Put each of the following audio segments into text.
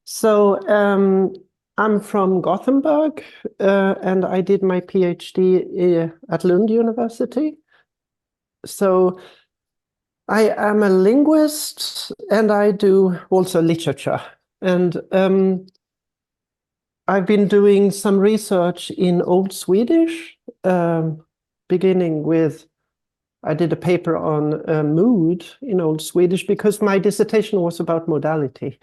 So I'm from Gothenburg, and I did my PhD at Lund University. So I am a linguist, and I do also literature. And I've been doing some research in Old Swedish, beginning with, I did a paper on mood in Old Swedish because my dissertation was about modality.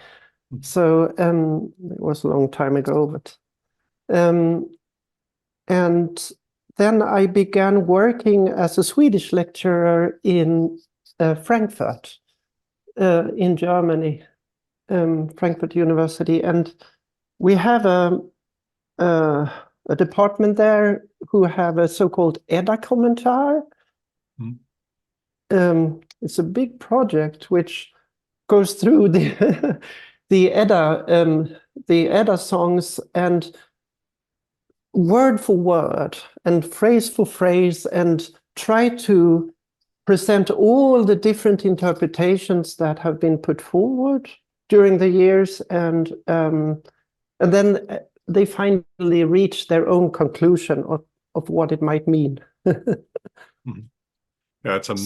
So it was a long time ago, but and then I began working as a Swedish lecturer in Frankfurt, in Germany, Frankfurt University, and we have a department there who have a so-called Edda commentary. It's a big project which goes through the the Edda songs and word for word and phrase for phrase, and try to present all the different interpretations that have been put forward during the years, and then they finally reach their own conclusion of what it might mean. Yeah, it's a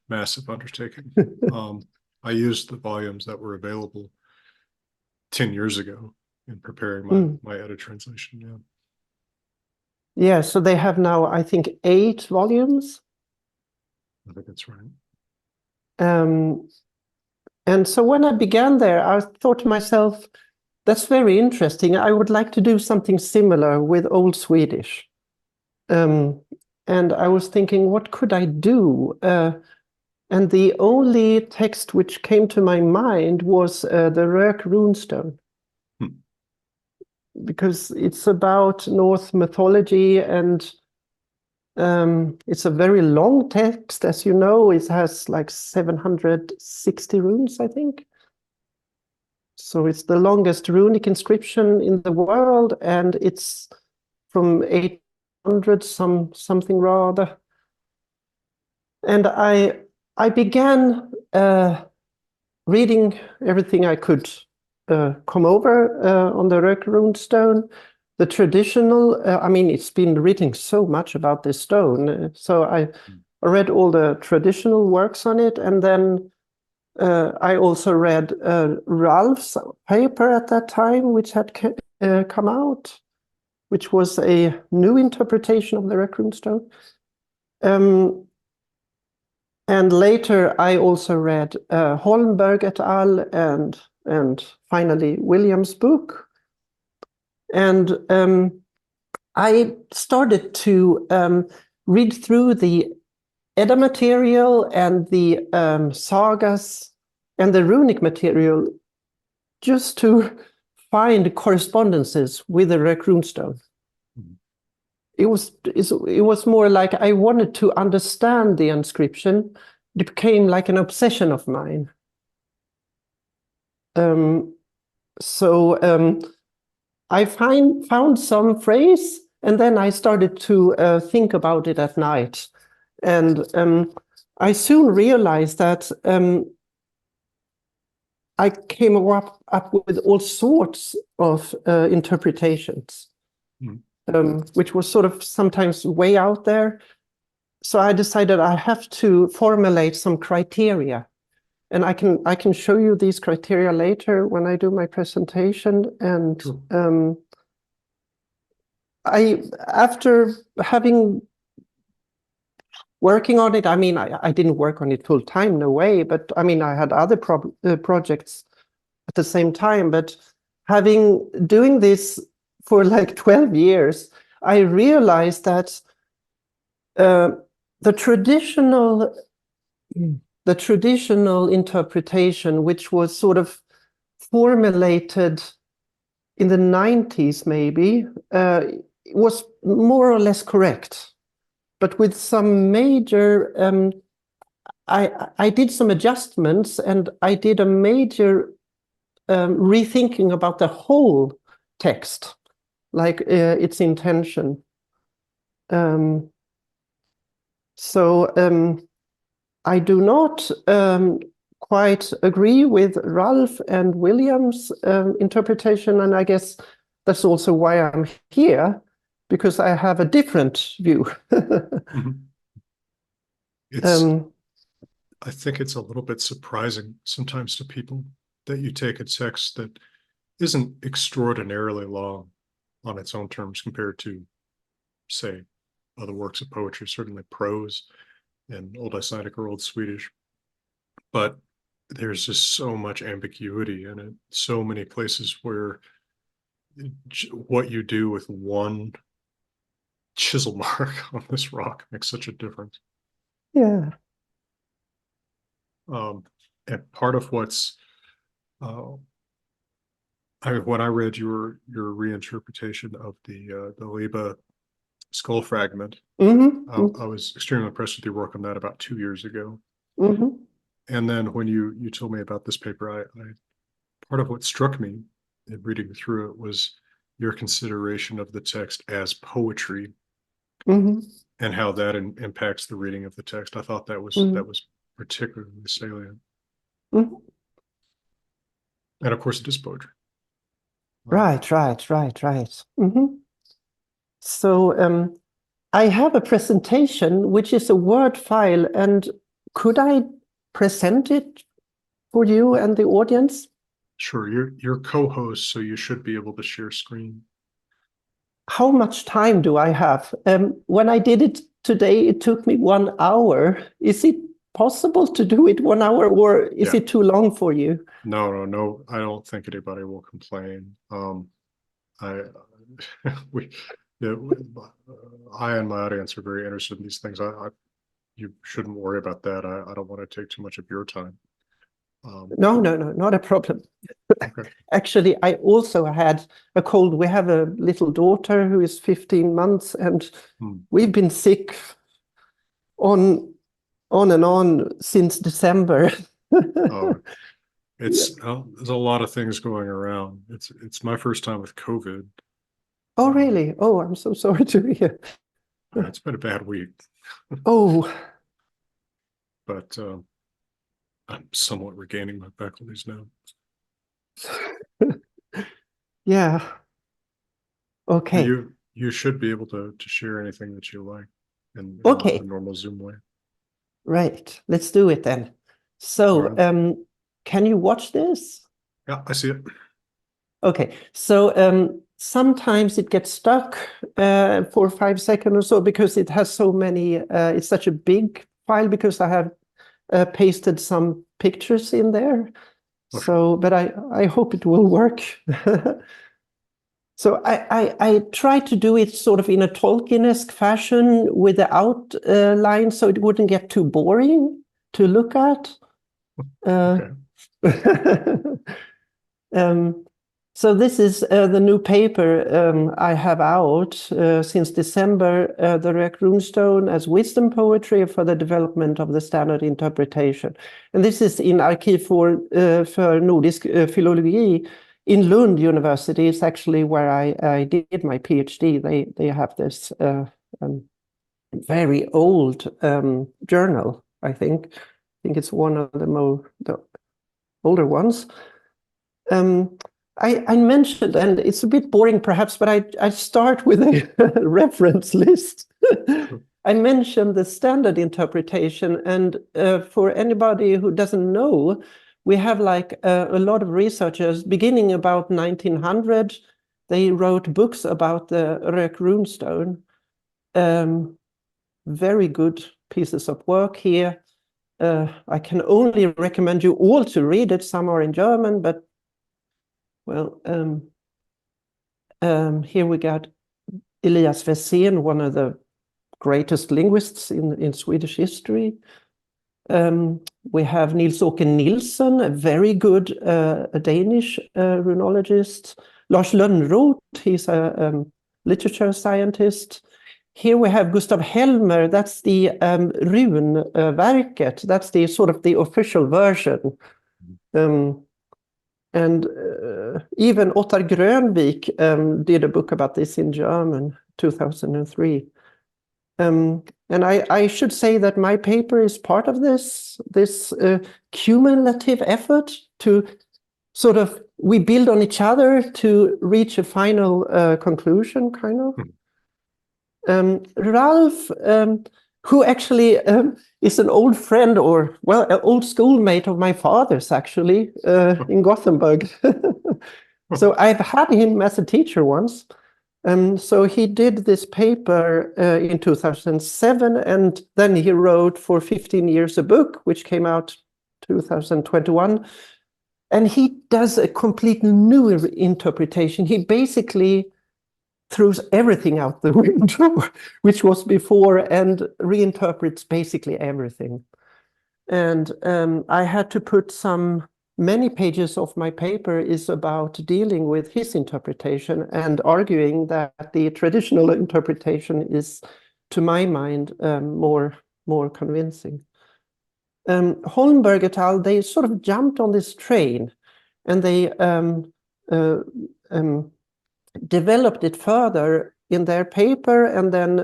massive undertaking. I used the volumes that were available 10 years ago in preparing my Edda translation. Yeah. Yeah, so they have now, I think, 8 volumes. I think that's right. And so when I began there, I thought to myself, that's very interesting. I would like to do something similar with Old Swedish. And I was thinking, what could I do? And the only text which came to my mind was the Rök Runestone. Because it's about Norse mythology, and it's a very long text, as you know. It has like 760 runes, I think. So it's the longest runic inscription in the world, and it's from 800 something rather. And I began reading everything I could come over on the Rök Runestone. The traditional, I mean, it's been written so much about this stone. So I read all the traditional works on it. And then I also read Ralph's paper at that time, which had come out, which was a new interpretation of the Rök Runestone. And later I also read Holmberg et al. And finally William's book. And I started to read through the Edda material and the sagas and the runic material just to find correspondences with the Rök Runestone. It was more like I wanted to understand the inscription. It became like an obsession of mine. I found some phrase, and then I started to think about it at night. And I soon realized that I came up with all sorts of interpretations, which was sort of sometimes way out there. So I decided I have to formulate some criteria. And I can show you these criteria later when I do my presentation. And after having working on it, I mean, I didn't work on it full time, no way. But I mean, I had other projects at the same time. But doing this for like 12 years, I realized that the traditional interpretation, which was sort of formulated in the 90s maybe, was more or less correct. But with some major, I did some adjustments, and I did a major rethinking about the whole text, like its intention. I do not quite agree with Ralph and William's interpretation, and I guess that's also why I'm here, because I have a different view. I think it's a little bit surprising sometimes to people that you take a text that isn't extraordinarily long on its own terms compared to, say, other works of poetry, certainly prose and Old Icelandic or Old Swedish. But there's just so much ambiguity in it, so many places where what you do with one chisel mark on this rock makes such a difference. Yeah. And part of what's when I read your reinterpretation of the Liebe skull fragment, I was extremely impressed with your work on that about 2 years ago. And then when you told me about this paper, I part of what struck me in reading through it was your consideration of the text as poetry, and how that impacts the reading of the text. I thought that was particularly salient. And of course, it is poetry. Right. So I have a presentation, which is a Word file, and could I present it for you and the audience? Sure, you're co-host, so you should be able to share screen. How much time do I have? When I did it today, it took me 1 hour. Is it possible to do it 1 hour, or is it too long for you? No. I don't think anybody will complain. I and my audience are very interested in these things. You shouldn't worry about that. I don't want to take too much of your time. No, not a problem. Okay. Actually, I also had a cold. We have a little daughter who is 15 months, and we've been sick on and on since December. There's a lot of things going around. It's my first time with COVID. Oh, really? Oh, I'm so sorry to hear. It's been a bad week. Oh. But I'm somewhat regaining my faculties now. Yeah. Okay. You should be able to share anything that you like in Okay. a normal Zoom way. Right. Let's do it then. So, right. Can you watch this? Yeah, I see it. Okay. So sometimes it gets stuck for 5 seconds or so because it has so many. It's such a big file because I have pasted some pictures in there. Okay. So, but I hope it will work. So I try to do it sort of in a Tolkien-esque fashion with the outline, so it wouldn't get too boring to look at. Okay. So this is the new paper I have out since December, the Rök Runestone as wisdom poetry for the development of the standard interpretation. And this is in Arkiv for Nordisk Filologi in Lund University. Is actually where I did my PhD. They have this very old journal, I think. I think it's one of the older ones. I mentioned, and it's a bit boring perhaps, but I start with a reference list. I mentioned the standard interpretation, and for anybody who doesn't know, we have like a lot of researchers beginning about 1900. They wrote books about the Rök Runestone. Very good pieces of work here. I can only recommend you all to read it. Some are in German, but well, here we got Elias Wessén, one of the greatest linguists in Swedish history. We have Nils-Åke Nilsson, a very good a Danish runologist. Lars Lönnroth, he's a literature scientist. Here we have Gustav Helmer, that's the Runeverket, that's the sort of the official version. And even Ottar Grönvik did a book about this in German, 2003. And I should say that my paper is part of this cumulative effort to sort of, we build on each other to reach a final conclusion, kind of. Ralph, who actually is an old friend, or, well, an old schoolmate of my father's, actually, in Gothenburg. So I've had him as a teacher once. So he did this paper in 2007, and then he wrote for 15 years a book, which came out 2021. And he does a completely new interpretation. He basically throws everything out the window, which was before, and reinterprets basically everything. And I had to put many pages of my paper is about dealing with his interpretation and arguing that the traditional interpretation is, to my mind, more convincing. Holmberg et al., they sort of jumped on this train, and they developed it further in their paper, and then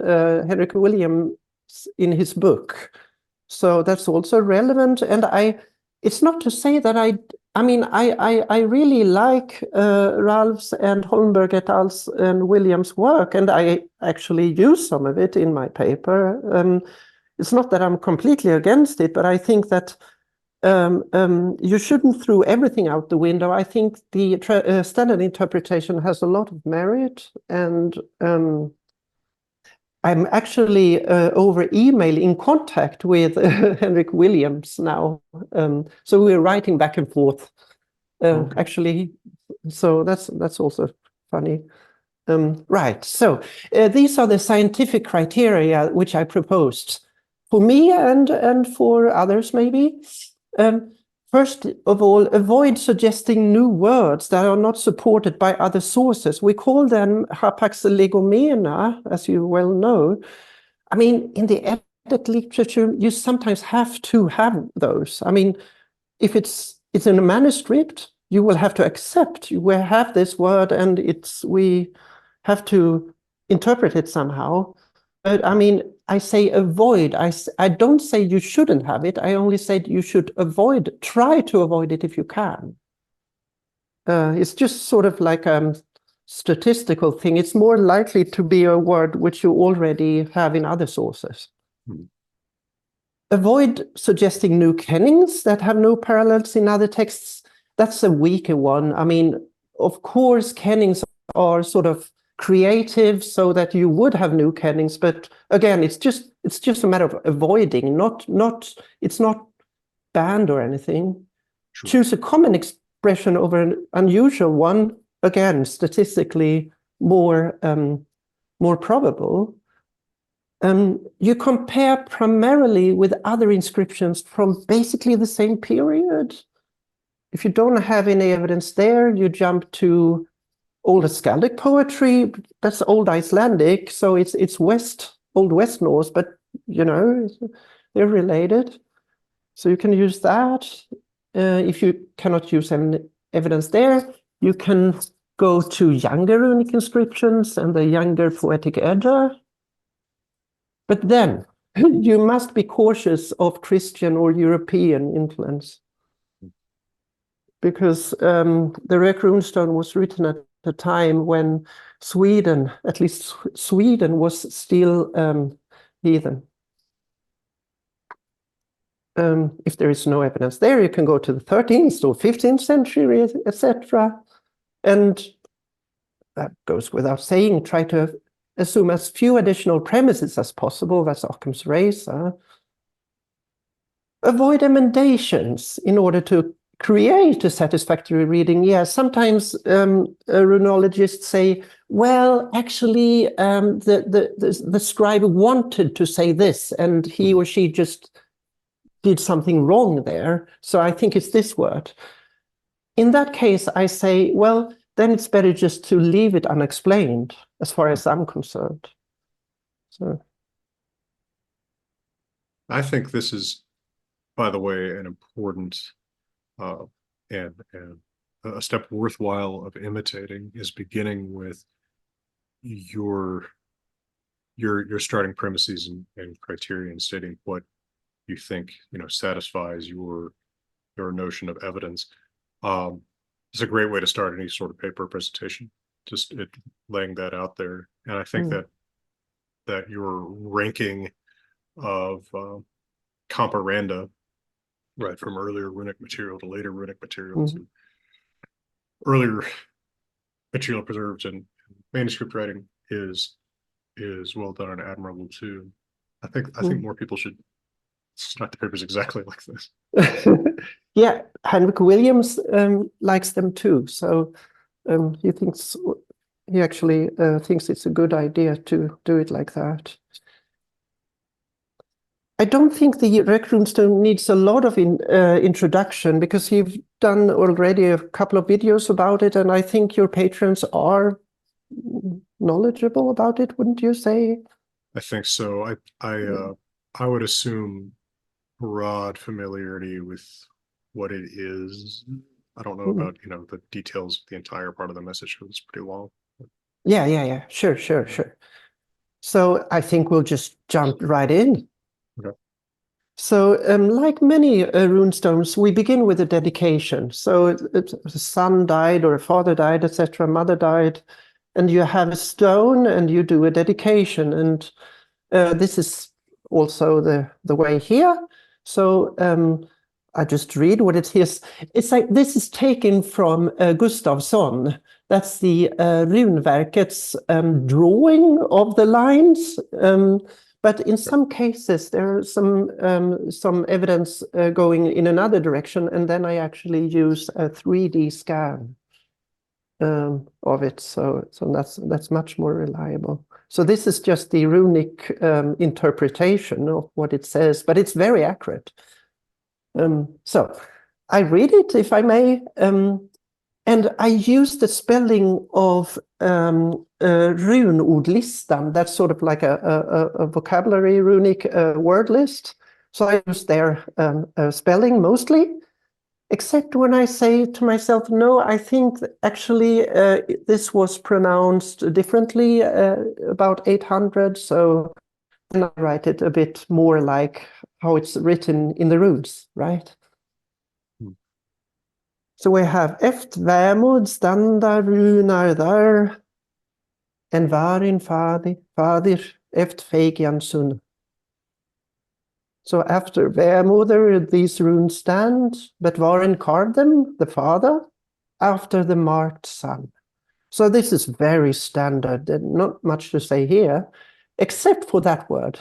Henrik Williams in his book. So that's also relevant. And it's not to say that I really like Ralph's and Holmberg et al.'s and Williams' work, and I actually use some of it in my paper. It's not that I'm completely against it, but I think that you shouldn't throw everything out the window. I think the standard interpretation has a lot of merit, and I'm actually over email in contact with Henrik Williams now. So we're writing back and forth, actually. So that's also funny. Right. So these are the scientific criteria which I proposed for me and for others, maybe. First of all, avoid suggesting new words that are not supported by other sources. We call them hapax legomena, as you well know. I mean, in the Edda literature, you sometimes have to have those. I mean, if it's in a manuscript, you will have to accept you will have this word, and we have to interpret it somehow. But I mean, I say avoid. I don't say you shouldn't have it. I only said you should try to avoid it if you can. It's just sort of like a statistical thing. It's more likely to be a word which you already have in other sources. Avoid suggesting new kennings that have no parallels in other texts. That's a weaker one. I mean, of course, kennings are sort of creative so that you would have new kennings, but again, it's just a matter of avoiding, it's not banned or anything. Sure. Choose a common expression over an unusual one, again, statistically more probable. You compare primarily with other inscriptions from basically the same period. If you don't have any evidence there, you jump to Old Skaldic poetry. That's Old Icelandic, so it's Old West Norse, but you know, they're related. So you can use that. If you cannot use any evidence there, you can go to younger runic inscriptions and the younger Poetic Edda. But then you must be cautious of Christian or European influence, because the Rök Runestone was written at the time when Sweden, at least Sweden, was still heathen. If there is no evidence there, you can go to the 13th or 15th century, etc. And that goes without saying, try to assume as few additional premises as possible. That's Occam's razor. Avoid emendations in order to create a satisfactory reading. Yeah, sometimes runologists say, well, actually, the scribe wanted to say this, and he or she just did something wrong there. So I think it's this word. In that case, I say, well, then it's better just to leave it unexplained, as far as I'm concerned. So I think this is, by the way, an important and a step worthwhile of imitating is beginning with your your starting premises and criteria and stating what you think, satisfies your notion of evidence. It's a great way to start any sort of paper presentation, just laying that out there. And I think that your ranking of comparanda, right, from earlier runic material to later runic material to earlier material preserved in manuscript writing is well done and admirable too. I think more people should start the papers exactly like this. Yeah, Henrik Williams likes them too. So he actually thinks it's a good idea to do it like that. I don't think the Rök Runestone needs a lot of introduction, because you've done already a couple of videos about it, and I think your patrons are knowledgeable about it, wouldn't you say? I think so. I would assume broad familiarity with what it is. I don't know about the details of the entire part of the message, because it's pretty long. Yeah. Sure. So I think we'll just jump right in. Okay. So like many runestones, we begin with a dedication. So a son died or a father died, etc., mother died, and you have a stone and you do a dedication. And this is also the way here. So I just read what it is. It's like this is taken from Gustafsson. That's the Runeverket's drawing of the lines. But in some cases, there are some evidence going in another direction, and then I actually use a 3D scan of it. So that's much more reliable. So this is just the runic interpretation of what it says, but it's very accurate. So I read it, if I may, and I use the spelling of runordlistan. That's sort of like a vocabulary runic word list. So I use their spelling mostly, except when I say to myself, no, I think actually this was pronounced differently about 800. So then I write it a bit more like how it's written in the runes, right? So we have eft vämod standa runar där, en varin fadir eft fegian sun. So after vämoder, these runes stand, but varin carved them, the father, after the marked son. So this is very standard, not much to say here, except for that word,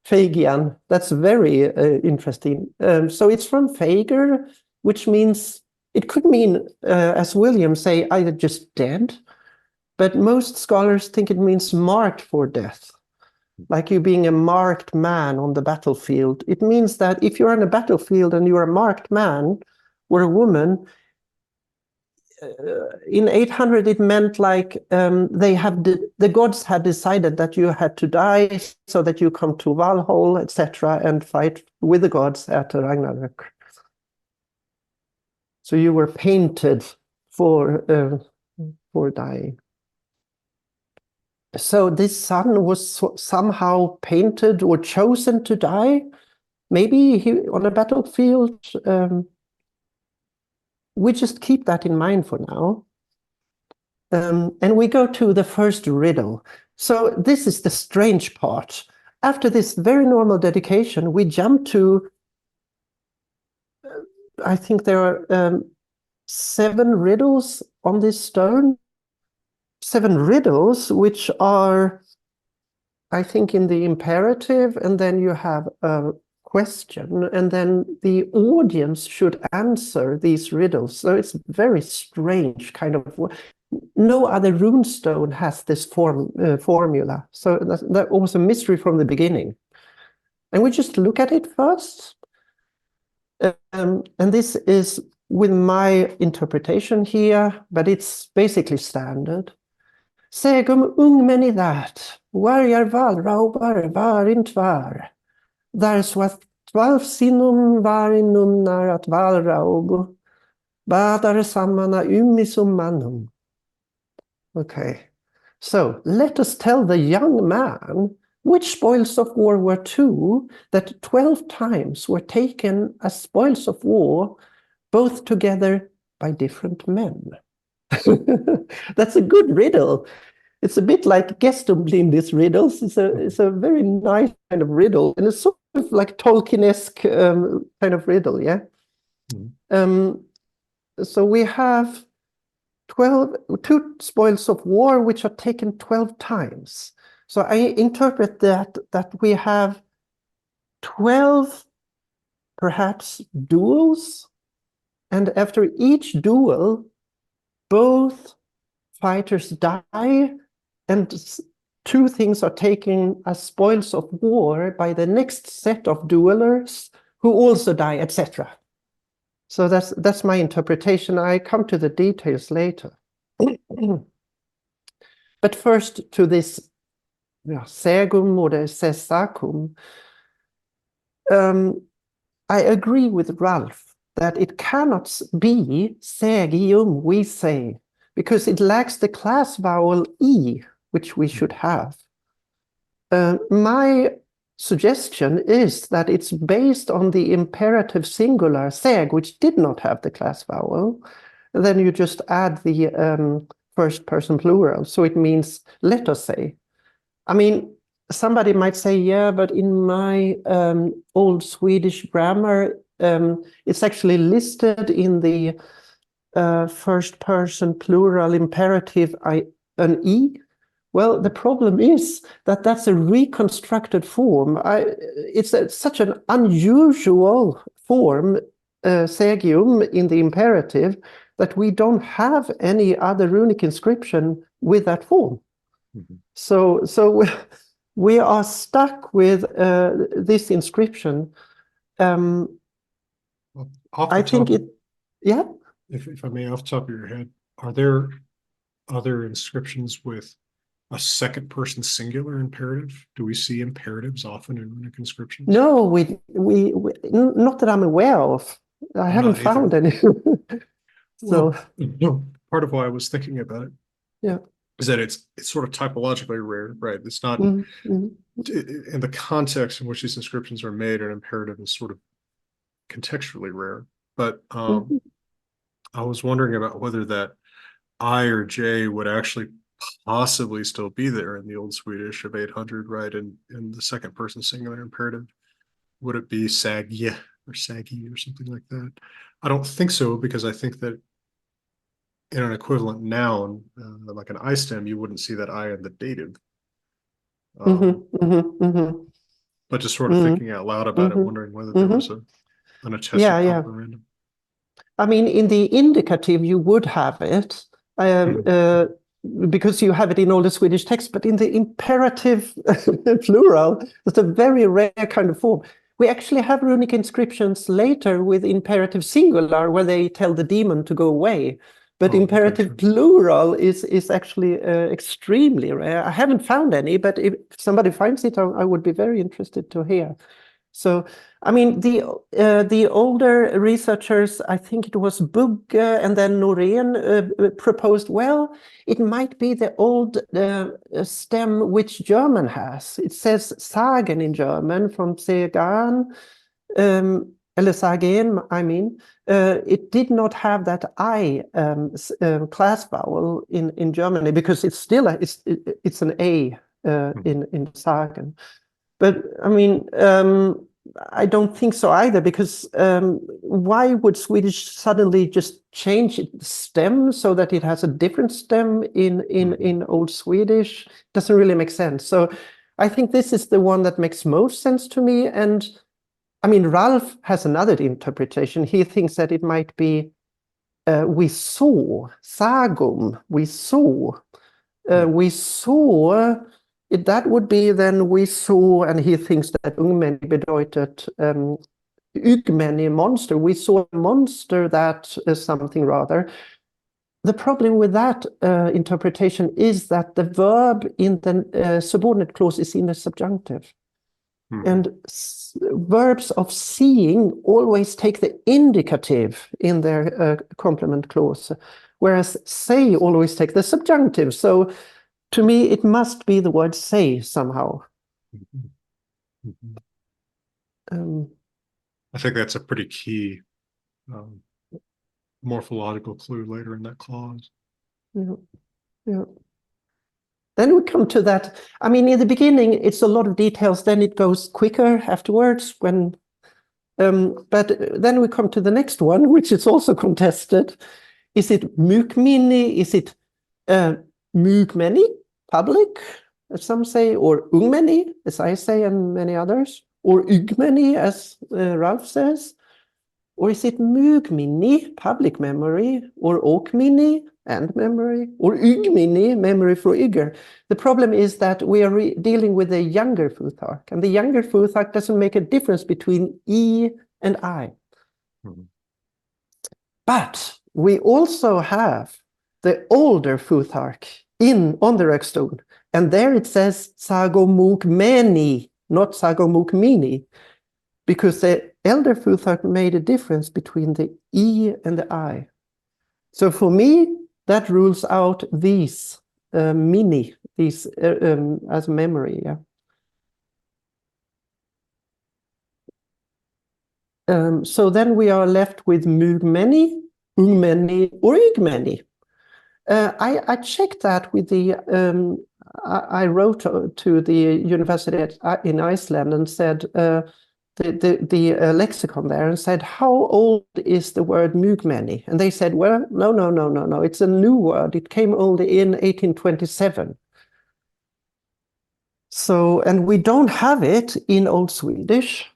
fegian. That's very interesting. So it's from fager, which means, it could mean, as William say, either just dead, but most scholars think it means marked for death, like you being a marked man on the battlefield. It means that if you're on a battlefield and you're a marked man or a woman, in 800 it meant like the gods had decided that you had to die so that you come to Valhall, etc., and fight with the gods at Ragnarök. So you were painted for dying. So this son was somehow painted or chosen to die. Maybe he on a battlefield. We just keep that in mind for now. And we go to the first riddle. So this is the strange part. After this very normal dedication, we jump to, I think there are 7 riddles on this stone. 7 riddles, which are, I think, in the imperative, and then you have a question, and then the audience should answer these riddles. So it's very strange, kind of. No other runestone has this formula. So that was a mystery from the beginning. And we just look at it first. And this is with my interpretation here, but it's basically standard. Segum ungmen i that, vargar vallraubar varin tvar. Där swath 12 sinnum varin numnar att vallraub, badar samana umisum manum. Okay, so let us tell the young man which spoils of war were two that 12 times were taken as spoils of war, both together by different men? That's a good riddle. It's a bit like Gestumblind's riddles. It's a very nice kind of riddle, and it's sort of like Tolkien-esque kind of riddle, yeah? So we have 2 spoils of war which are taken 12 times. So I interpret that we have 12 perhaps duels, and after each duel, both fighters die, and 2 things are taken as spoils of war by the next set of duelers who also die, etc. So that's my interpretation. I come to the details later. But first to this segum or sesacum. I agree with Ralph that it cannot be segium, we say, because it lacks the class vowel E, which we should have. My suggestion is that it's based on the imperative singular seg, which did not have the class vowel. And then you just add the first person plural. So it means, let us say. I mean, somebody might say, yeah, but in my old Swedish grammar, it's actually listed in the first person plural imperative an E. Well, the problem is that that's a reconstructed form. It's such an unusual form, segium, in the imperative, that we don't have any other runic inscription with that form. Mm-hmm. So we are stuck with this inscription. Well, I think it, yeah? If I may, off the top of your head, are there other inscriptions with a second person singular imperative? Do we see imperatives often in runic inscriptions? No, we not that I'm aware of. I haven't found any. So well, part of why I was thinking about it, yeah, is that it's sort of typologically rare, right? It's not in the context in which these inscriptions are made, an imperative is sort of contextually rare. But I was wondering about whether that I or J would actually possibly still be there in the old Swedish of 800, right? And in the second person singular imperative, would it be sagye or saggy or something like that? I don't think so, because I think that in an equivalent noun, like an I stem, you wouldn't see that I in the dative. But just sort of thinking out loud about it, wondering whether there was an attested operandum. I mean, in the indicative, you would have it, because you have it in all the Swedish texts, but in the imperative plural, it's a very rare kind of form. We actually have runic inscriptions later with imperative singular, where they tell the demon to go away. But imperative plural is actually extremely rare. I haven't found any, but if somebody finds it, I would be very interested to hear. So, I mean, the older researchers, I think it was Bugge and then Norén, proposed, well, it might be the old stem which German has. It says sagen in German from Segan, eller sagen, I mean. It did not have that I class vowel in Germany, because it's still it's an A in sagen. But I mean, I don't think so either, because why would Swedish suddenly just change its stem so that it has a different stem in Old Swedish? Doesn't really make sense. So I think this is the one that makes most sense to me. And I mean, Ralph has another interpretation. He thinks that it might be we saw, sagum, we saw. We saw, that would be then we saw, and he thinks that ungmeni bedeutet ugmeni, monster. We saw a monster that is something rather. The problem with that interpretation is that the verb in the subordinate clause is in the subjunctive. And verbs of seeing always take the indicative in their complement clause, whereas say always take the subjunctive. So to me, it must be the word say somehow. Mhm. Mhm. I think that's a pretty key morphological clue later in that clause. Yeah, yeah. Then we come to that. I mean, in the beginning, it's a lot of details. Then it goes quicker afterwards. But then we come to the next one, which is also contested. Is it mukmini? Is it mugmeni, public, as some say, or ungmeni, as I say, and many others, or ygmeni, as Ralph says? Or is it mugmini, public memory, or okmini, and memory, or ygmini, memory for Ygger? The problem is that we are dealing with a younger Futhark, and the younger Futhark doesn't make a difference between E and I. Mm-hmm. But we also have the older Futhark on the Rök stone, and there it says Sagomukmeni, not Sagomukmini, because the elder Futhark made a difference between the E and the I. So for me, that rules out these mini, these as memory. Yeah. So then we are left with mugmeni, ungmeni, or ygmeni. I checked that with the. I wrote to the university in Iceland and said the lexicon there and said, how old is the word mugmeni? And they said, well, no. It's a new word. It came only in 1827. So, and we don't have it in Old Swedish.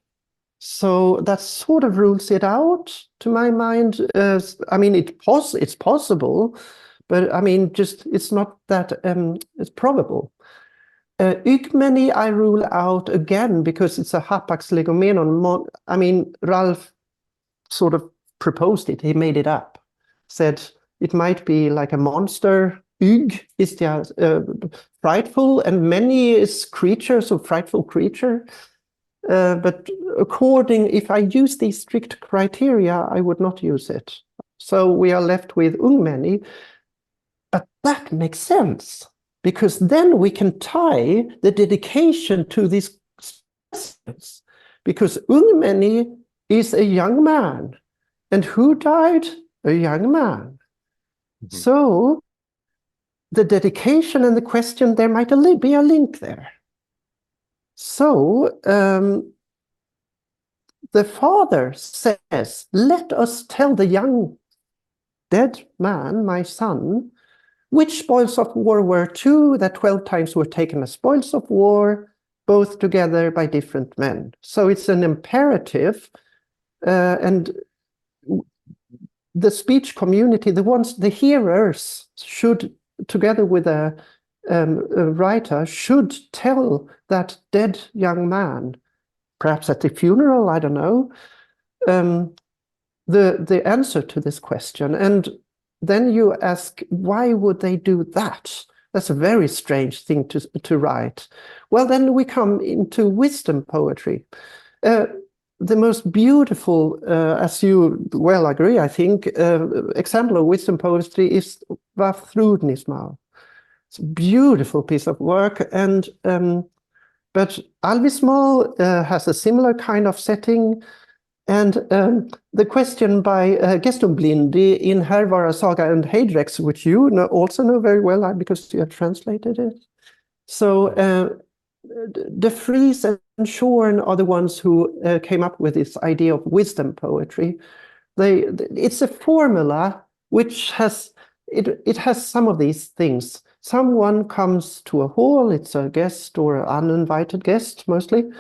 So that sort of rules it out, to my mind. I mean, it's possible, but I mean, just it's not that it's probable. Ygmeni I rule out again because it's a hapax legomenon. I mean, Ralph sort of proposed it. He made it up. Said it might be like a monster. Ygg is the frightful, and many is creature, so frightful creature. But if I use these strict criteria, I would not use it. So we are left with ungmeni. But that makes sense, because then we can tie the dedication to these questions. Because ungmeni is a young man. And who died? A young man. Mm-hmm. So the dedication and the question, there might be a link there. So the father says, let us tell the young dead man, my son, which spoils of war were two, that 12 times were taken as spoils of war, both together by different men. So it's an imperative, and the speech community, the hearers should, together with a writer, should tell that dead young man, perhaps at the funeral, I don't know, the answer to this question. And then you ask, why would they do that? That's a very strange thing to write. Well, then we come into wisdom poetry. The most beautiful, as you well agree, I think, example of wisdom poetry is Vafthrudnismal. It's a beautiful piece of work, and but Alvismal has a similar kind of setting. And the question by Gestumblindi in Hervara Saga and Heidrex, which you also know very well because you have translated it. So De Vries and Shorn are the ones who came up with this idea of wisdom poetry. It's a formula which has some of these things. Someone comes to a hall, it's a guest or an uninvited guest mostly,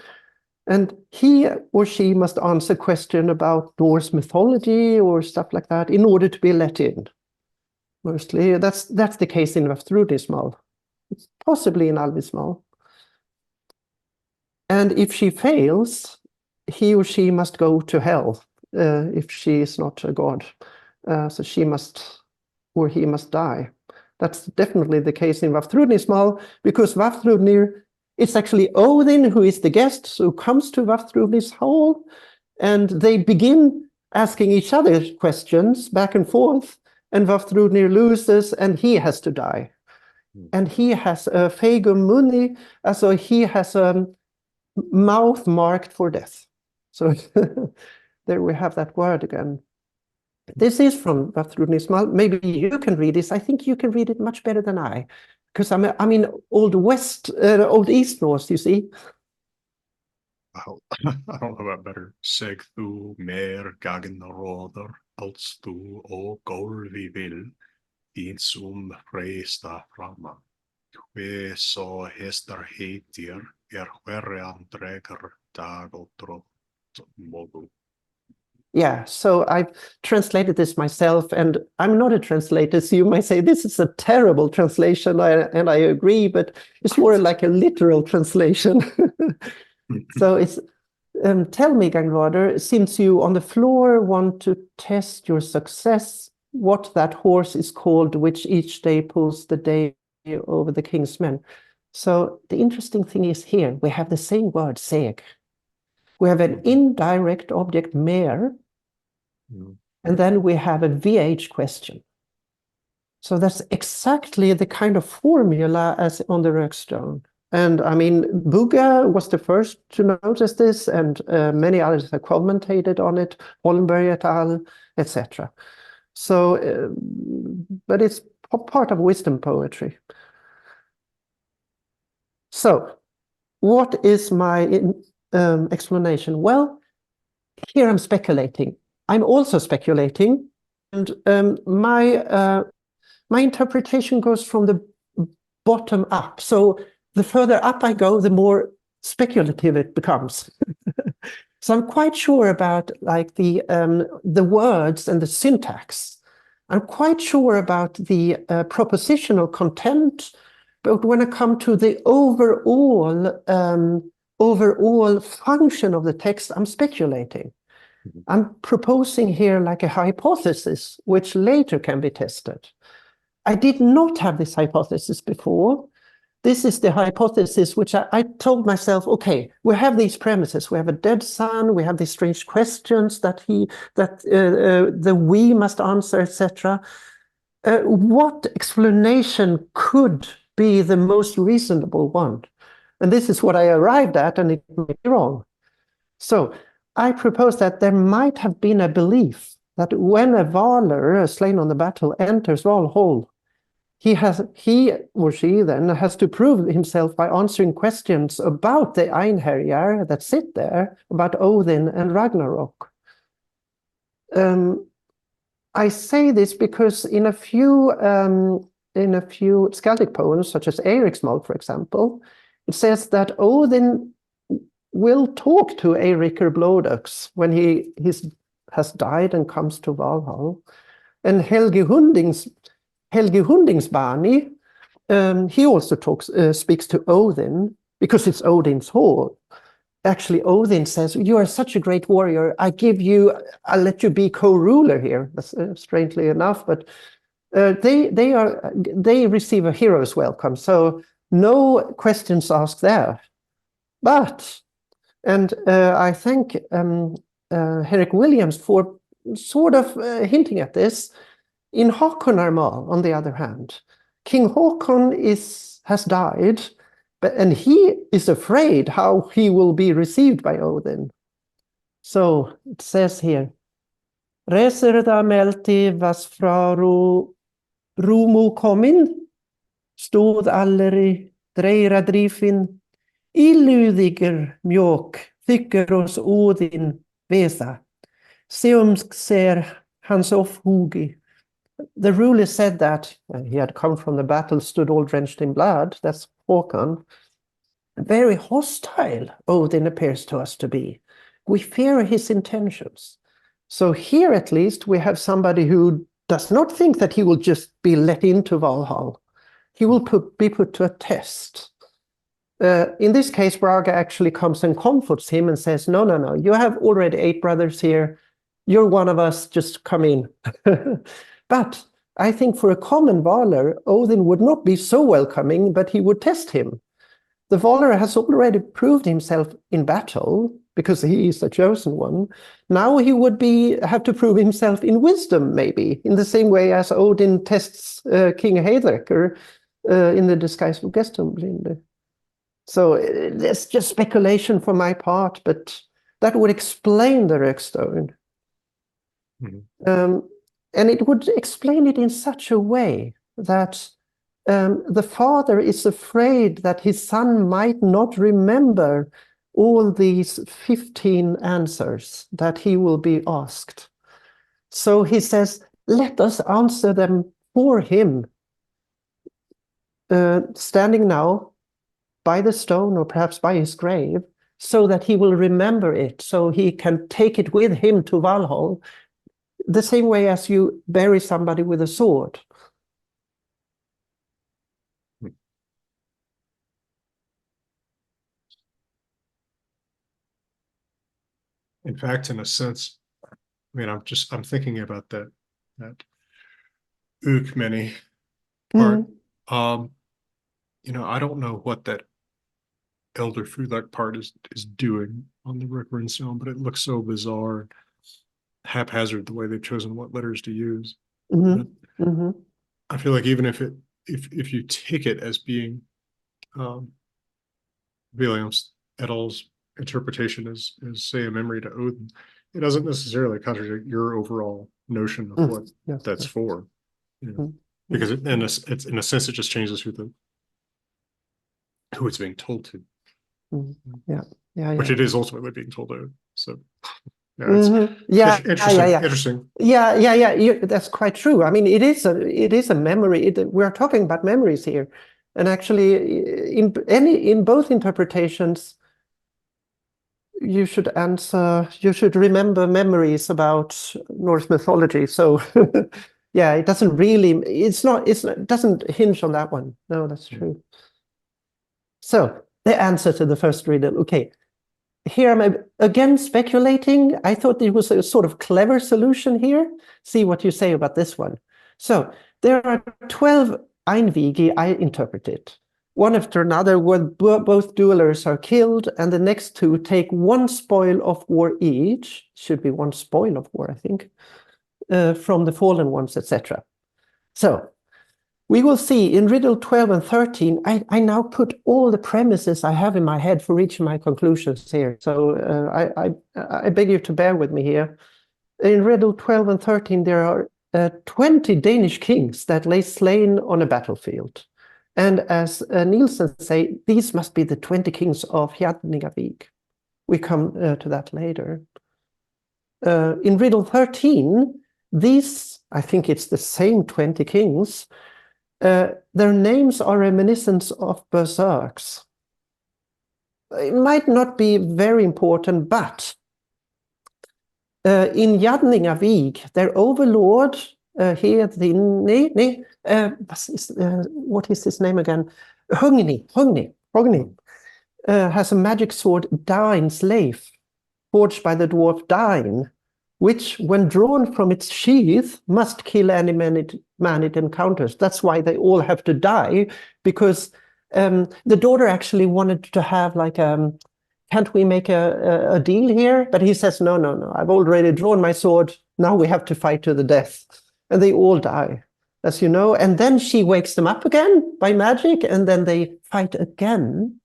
and he or she must answer a question about Norse mythology or stuff like that in order to be let in. Mostly, that's the case in Vafthrudnismal. It's possibly in Alvismal. And if she fails, he or she must go to hell if she is not a god. So she must, or he must die. That's definitely the case in Vafthrudnismal, because Vafthrudnir, it's actually Odin who is the guest who comes to Vafthrudnir's hall, and they begin asking each other questions back and forth, and Vafthrudnir loses, and he has to die. And he has a Fegum Muni, so he has mouth marked for death. So there we have that word again. This is from Rök Runestone. Maybe you can read this. I think you can read it much better than I, because I'm in Old East Norse, you see. Well, I don't know about better. Seg þú mer gagn råder, alls þú og golvi vil, þín freista framma. Hve så hestar heitir, hverre andregar dag og drott mogu. Yeah, so I've translated this myself, and I'm not a translator, so you might say this is a terrible translation, and I agree, but it's more like a literal translation. So it's, tell me, Gangrodr, since you on the floor want to test your success, what that horse is called, which each day pulls the day over the king's men. So the interesting thing is here, we have the same word, seg. We have an indirect object, mer, and then we have a VH question. So that's exactly the kind of formula as on the Rök stone. And I mean, Bugge was the first to notice this, and many others have commentated on it, Holmberg et al., etc. So, but it's part of wisdom poetry. So, what is my explanation? Well, here I'm speculating. I'm also speculating, and my interpretation goes from the bottom up. So the further up I go, the more speculative it becomes. So I'm quite sure about like the words and the syntax. I'm quite sure about the propositional content, but when I come to the overall function of the text, I'm speculating. I'm proposing here like a hypothesis, which later can be tested. I did not have this hypothesis before. This is the hypothesis which I told myself, okay, we have these premises. We have a dead son. We have these strange questions that the we must answer, etc. What explanation could be the most reasonable one? And this is what I arrived at, and it may be wrong. So I propose that there might have been a belief that when a Valar slain on the battle enters Valhall, he or she then has to prove himself by answering questions about the Einherjar that sit there, about Odin and Ragnarok. I say this because in a few skaldic poems, such as Eiríksmál, for example, it says that Odin will talk to Eirikr Blóðugs when he has died and comes to Valhall. And Helgi Hundingsbani, he also speaks to Odin, because it's Odin's hall. Actually, Odin says, you are such a great warrior, I'll let you be co-ruler here. That's strangely enough, but they receive a hero's welcome, so no questions asked there. But, and I thank Henrik Williams for sort of hinting at this. In Hakonarmal, on the other hand, King Håkon has died, and he is afraid how he will be received by Odin. So it says here, Reserda melti vas fraru rumu komin, stod alleri dreira drifin, illudiger mjok, tycker oss Odin vesa, seumsk ser hans of hugi. The ruler said that he had come from the battle, stood all drenched in blood. That's Håkon. Very hostile, Odin appears to us to be. We fear his intentions. So here, at least, we have somebody who does not think that he will just be let into Valhall. He will be put to a test. In this case, Braga actually comes and comforts him and says, no, you have already 8 brothers here. You're one of us, just come in. But I think for a common Valar, Odin would not be so welcoming, but he would test him. The Valar has already proved himself in battle, because he is the chosen one. Now he would have to prove himself in wisdom, maybe, in the same way as Odin tests King Heiðrekr in the disguise of Gestumblinde. So it's just speculation for my part, but that would explain the Rök stone. And it would explain it in such a way that the father is afraid that his son might not remember all these 15 answers that he will be asked. So he says, let us answer them for him, standing now by the stone or perhaps by his grave, so that he will remember it, so he can take it with him to Valhall, the same way as you bury somebody with a sword. In fact, in a sense, I mean, I'm thinking about that Ukmeni part. I don't know what that Elder Fulak part is doing on the Rök Runestone, but it looks so bizarre, haphazard the way they've chosen what letters to use. I feel like even if you take it as being Williams et al.'s interpretation is say a memory to Odin, it doesn't necessarily contradict your overall notion of what that's for. Because in a sense it just changes who it's being told to. Which it is ultimately being told to. So interesting. That's quite true. I mean, it is a memory. We're talking about memories here, and actually, in both interpretations, you should remember memories about Norse mythology. So, it doesn't really. It doesn't hinge on that one. No, that's true. So the answer to the first riddle. Okay. Here I'm again speculating. I thought it was a sort of clever solution here. See what you say about this one. So there are 12 Einvigi, I interpret it. One after another, where both duelers are killed, and the next two take one spoil of war each. Should be one spoil of war, I think, from the fallen ones, etc. So we will see in riddle 12 and 13, I now put all the premises I have in my head for reaching my conclusions here. So I beg you to bear with me here. In riddle 12 and 13, there are 20 Danish kings that lay slain on a battlefield. And as Nielsen say, these must be the 20 kings of Hjadningavik. We come to that later. In riddle 13, these, I think it's the same 20 kings, their names are reminiscent of berserks. It might not be very important, but in Hjadningavik, their overlord, what is his name again? Hogni has a magic sword, Dain's Leif, forged by the dwarf Dain, which, when drawn from its sheath, must kill any man it encounters. That's why they all have to die, because the daughter actually wanted to have like, can't we make a deal here? But he says, no, I've already drawn my sword. Now we have to fight to the death. And they all die, as you know. And then she wakes them up again by magic, and then they fight again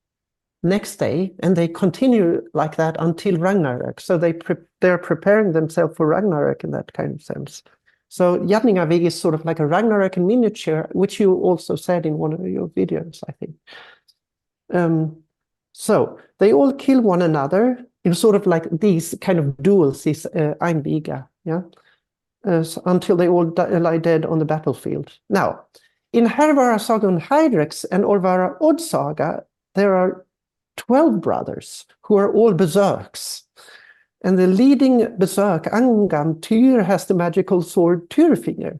next day, and they continue like that until Ragnarök. So they're preparing themselves for Ragnarök in that kind of sense. So Hjadningavik is sort of like a Ragnarök in miniature, which you also said in one of your videos, I think. So they all kill one another in sort of like these kind of duels, these Einviga, until they all lie dead on the battlefield. Now, in Hervara Saga and Hydrex and Orvara Odd Saga, there are 12 brothers who are all berserks. And the leading berserk, Angam Tyr, has the magical sword Tyrfinger,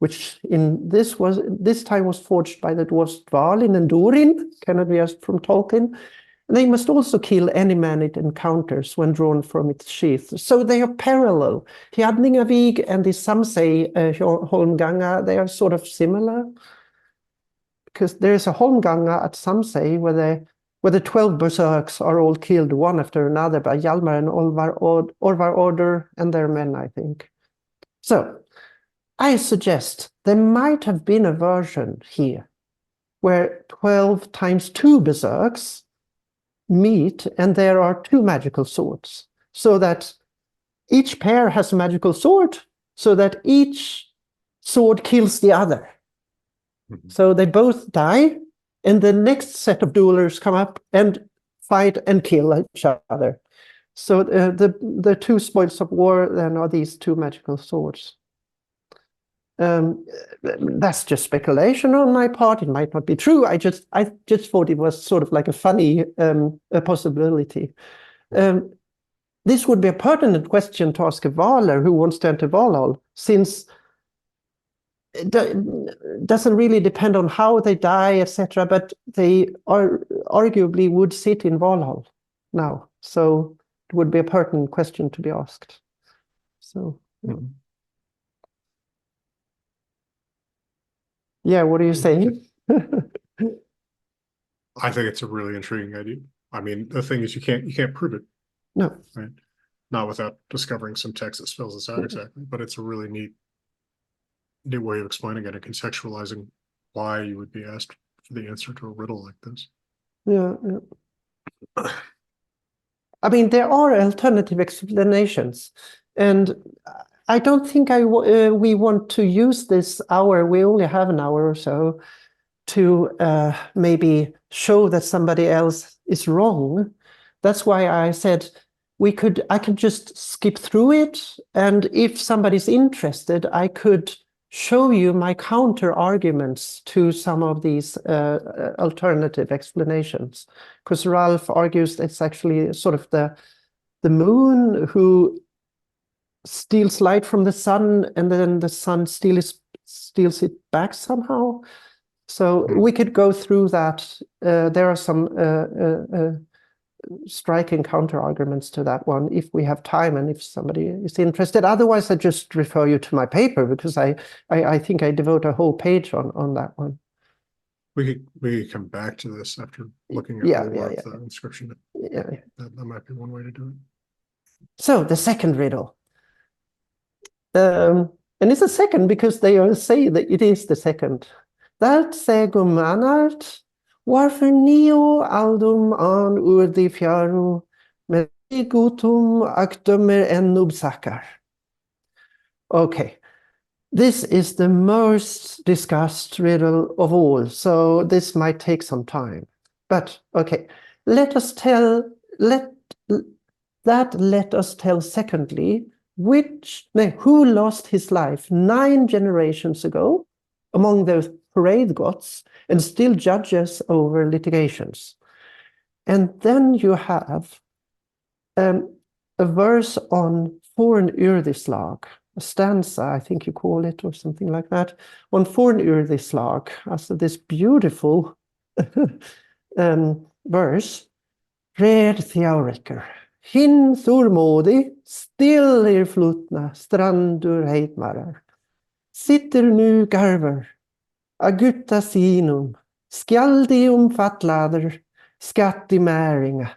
which this time was forged by the dwarves Dvalin and Durin, cannot be as from Tolkien. They must also kill any man it encounters when drawn from its sheath. So they are parallel. Hjadningavik and some say Holmganga, they are sort of similar. Because there is a Holmganga at some say where the 12 berserks are all killed one after another by Hjalmar and Orvar Order and their men, I think. So I suggest there might have been a version here where 12 times 2 berserks meet and there are two magical swords, so that each pair has a magical sword, so that each sword kills the other. So they both die, and the next set of duelers come up and fight and kill each other. So the two spoils of war then are these two magical swords. That's just speculation on my part. It might not be true. I just thought it was sort of like a funny a possibility. This would be a pertinent question to ask a Valar who wants to enter Valhall, since it doesn't really depend on how they die, etc., but they arguably would sit in Valhall now. So it would be a pertinent question to be asked. So, yeah, what are you saying? I think it's a really intriguing idea. I mean, the thing is, you can't prove it. No. Right? Not without discovering some text that spells this out exactly, but it's a really neat way of explaining it and contextualizing why you would be asked for the answer to a riddle like this. Yeah. I mean, there are alternative explanations, and I don't think we want to use this hour. We only have an hour or so to maybe show that somebody else is wrong. That's why I said I could just skip through it, and if somebody's interested, I could show you my counter arguments to some of these alternative explanations. Because Ralph argues it's actually sort of the moon who steals light from the sun, and then the sun steals it back somehow. So we could go through that. There are some striking counter arguments to that one if we have time and if somebody is interested. Otherwise, I just refer you to my paper, because I think I devote a whole page on that one. We could come back to this after looking at the inscription. That might be one way to do it. So the second riddle. And it's a second because they all say that it is the second. That segum anart, varför neo aldum an urdi fjaro, med gutum actumer en nubsakar. Okay, this is the most discussed riddle of all, so this might take some time. But okay, let us tell secondly who lost his life 9 generations ago among the parade gods and still judges over litigations. And then you have a verse on fornyrðislag, a stanza, I think you call it, or something like that, on fornyrðislag, also this beautiful verse. Red Theoriker, hin þurmóði, stillir flutna, strandur heitmarar, sitter nu garver, agutta sinum, skjaldium fatlader, skatti märinga.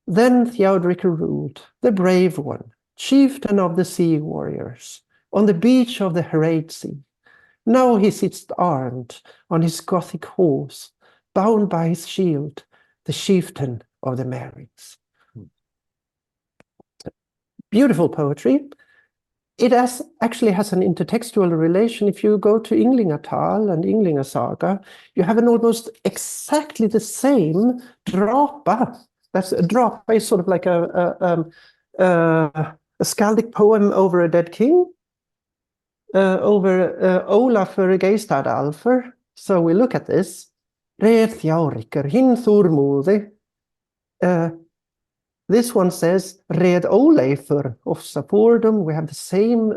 Then Theodrica ruled, the brave one, chieftain of the sea warriors, on the beach of the Herate Sea. Now he sits armed on his Gothic horse, bound by his shield, the chieftain of the Merits. Beautiful poetry. It actually has an intertextual relation. If you go to Ynglingatal and Ynglinga Saga, you have an almost exactly the same drapa. That's a drapa is sort of like a skaldic poem over a dead king, over Olafur Geistadalfur. So we look at this. Red Theoriker, hin Þurmóði. This one says, Red Oleifur of Sapordum. We have the same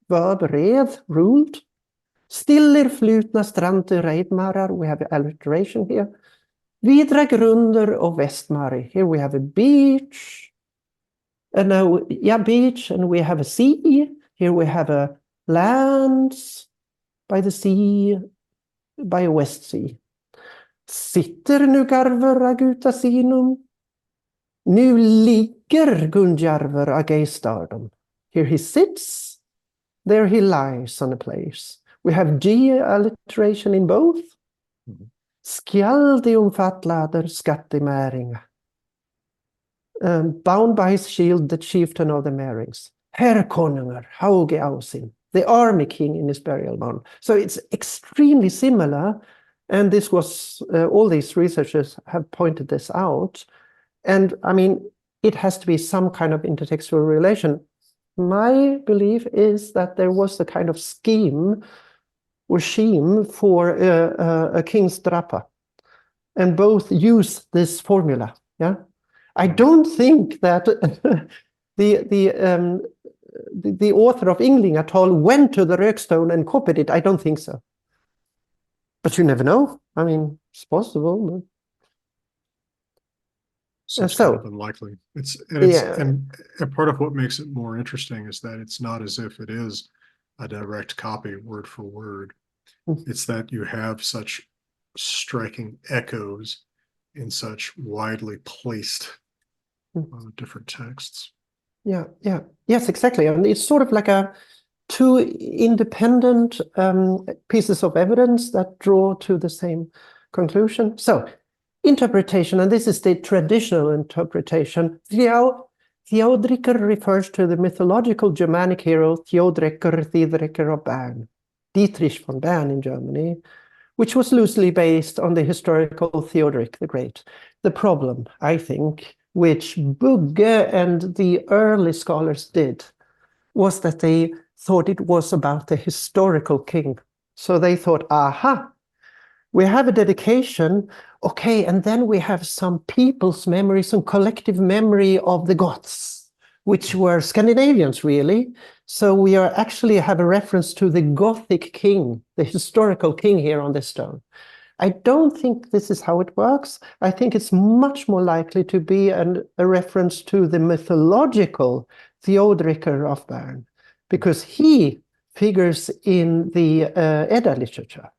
verb, red, ruled. Stillir flutna strandur reidmarar. We have alliteration here. Vidra grunder of Vestmari. Here we have a beach. Beach, and we have a sea. Here we have a lands by the sea, by a west sea. Sitter nu garver aguta sinum. Nu ligger Gunjarver Ageistardum. Here he sits, there he lies on a place. We have G alliteration in both. Skall de omfattlader skattemæringa. Bound by his shield, the chieftain of the Marings. Herr Konungar, Hauge Ausin, the army king in his burial mound. So it's extremely similar. And this was, all these researchers have pointed this out. And I mean, it has to be some kind of intertextual relation. My belief is that there was a kind of scheme for a king's drapa. And both use this formula, yeah? I don't think that the author of Yngling at all went to the Rökstone and copied it. I don't think so. But you never know. I mean, it's possible. Seems So, kind of unlikely. Yeah. And part of what makes it more interesting is that it's not as if it is a direct copy word for word. Mhm. It's that you have such striking echoes in such widely placed different texts. Yeah. Yes, exactly. And it's sort of like two independent pieces of evidence that draw to the same conclusion. So, interpretation, and this is the traditional interpretation. Theodriker refers to the mythological Germanic hero Theodriker of Bern, Dietrich von Bern in Germany, which was loosely based on the historical Theodoric the Great. The problem, I think, which Bugge and the early scholars did, was that they thought it was about the historical king. So they thought, aha, we have a dedication, okay, and then we have some people's memory, some collective memory of the Goths, which were Scandinavians, really. So we are actually have a reference to the Gothic king, the historical king here on this stone. I don't think this is how it works. I think it's much more likely to be a reference to the mythological Theodriker of Bern, because he figures in the Edda literature.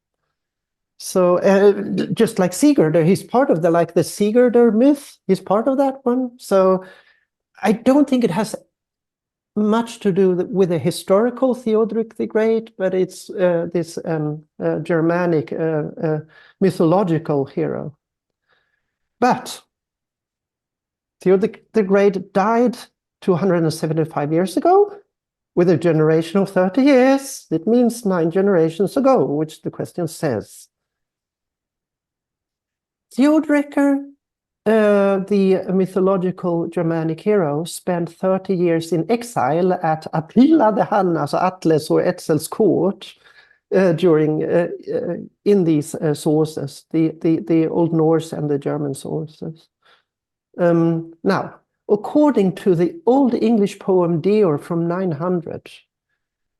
So just like Sigurdur, he's part of the Sigurdur myth. He's part of that one. So I don't think it has much to do with a historical Theodoric the Great, but it's this Germanic mythological hero. But Theodoric the Great died 275 years ago with a generation of 30 years. It means 9 generations ago, which the question says. Theodriker, the mythological Germanic hero, spent 30 years in exile at Attila the Hun, also Atlas or Etzel's court, during in these sources, the Old Norse and the German sources. Now, according to the Old English poem Deor from 900,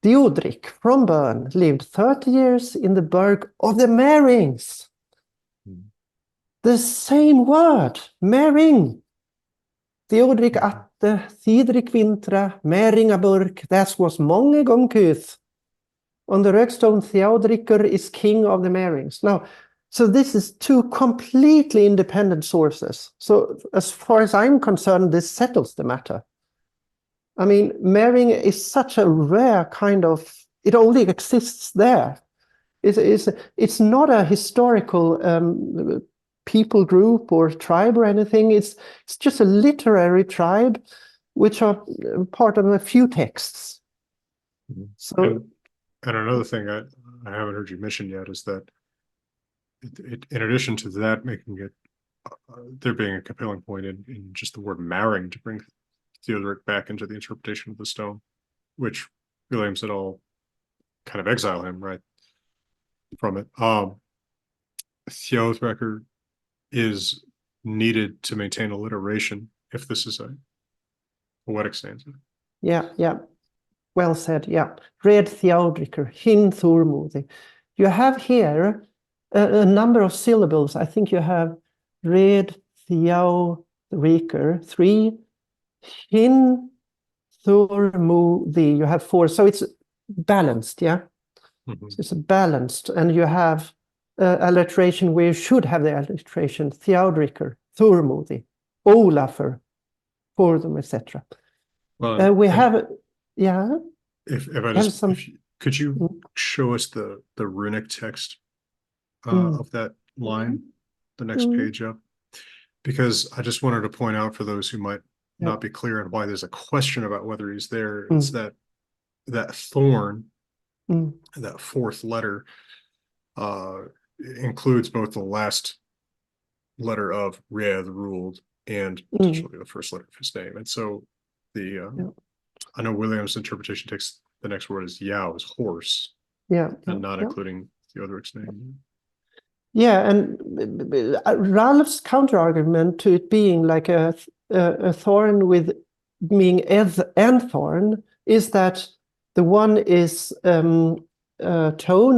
Theodric from Bern lived 30 years in the burg of the Marings. The same word, Mering. Theodric atte, Thidrik vintra, Meringaburg, that was många gånger Goethe. On the Rökstone, Theodriker is king of the Marings. Now, so this is two completely independent sources. So as far as I'm concerned, this settles the matter. I mean, Mering is such a rare kind of, it only exists there. It's not a historical people group or tribe or anything. It's just a literary tribe, which are part of a few texts. So, and another thing I haven't heard you mention yet is that in addition to that, making it there being a compelling point in just the word marrying to bring Theodoric back into the interpretation of the stone, which Williams et al. Kind of exile him right from it. Theodriker is needed to maintain alliteration if this is a poetic stanza. Yeah. Well said, yeah. Red Theodriker, hin Thormodi. You have here a number of syllables. I think you have red Theodriker, 3, hin Thormodi, you have 4. So it's balanced, yeah? Mm-hmm. So it's balanced, and you have alliteration where you should have the alliteration, Theodriker, Thormodi, Olafur, Fordum, etc. Well, we have, yeah. Could you show us the runic text of that line, the next page up, because I just wanted to point out for those who might not be clear on why there's a question about whether he's there. It's that thorn, that fourth letter, includes both the last letter of Red ruled and potentially the first letter of his name. And so I know William's interpretation takes the next word as Yao, as horse, and not including Theodoric's name. Yeah, and Ralph's counter-argument to it being like a thorn with being and thorn is that the one is toned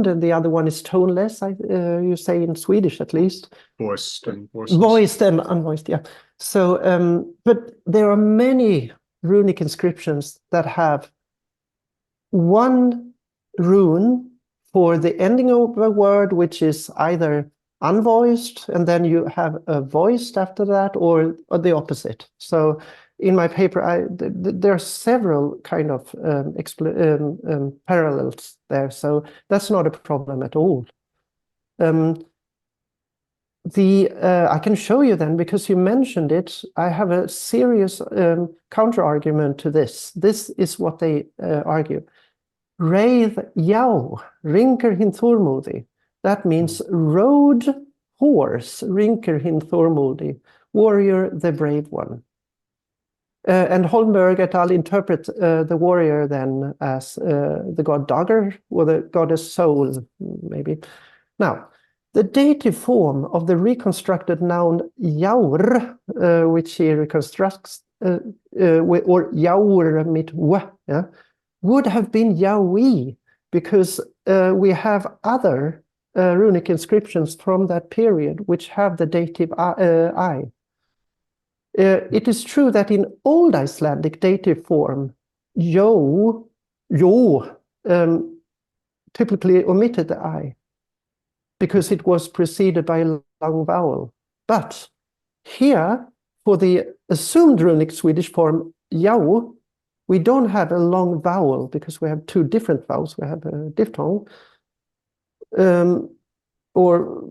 and the other one is toneless, you say in Swedish at least. Voiced and voiceless. Voiced and unvoiced, yeah. So, but there are many runic inscriptions that have one rune for the ending of a word, which is either unvoiced, and then you have a voiced after that, or the opposite. So in my paper, there are several kind of parallels there, so that's not a problem at all. I can show you then, because you mentioned it, I have a serious counter-argument to this. This is what they argue. Reith Yao, Rinker hin Thormodi. That means rode horse, Rinker hin Thormodi, warrior, the brave one. And Holmberg et al. Interpret the warrior then as the god Dagger, or the goddess Soul, maybe. Now, the dative form of the reconstructed noun Yaur, which he reconstructs, or Yaur mit wa, would have been Yaui, because we have other runic inscriptions from that period which have the dative I. It is true that in Old Icelandic dative form, yo typically omitted the I, because it was preceded by a long vowel. But here, for the assumed runic Swedish form Yao, we don't have a long vowel, because we have two different vowels. We have a diphthong, or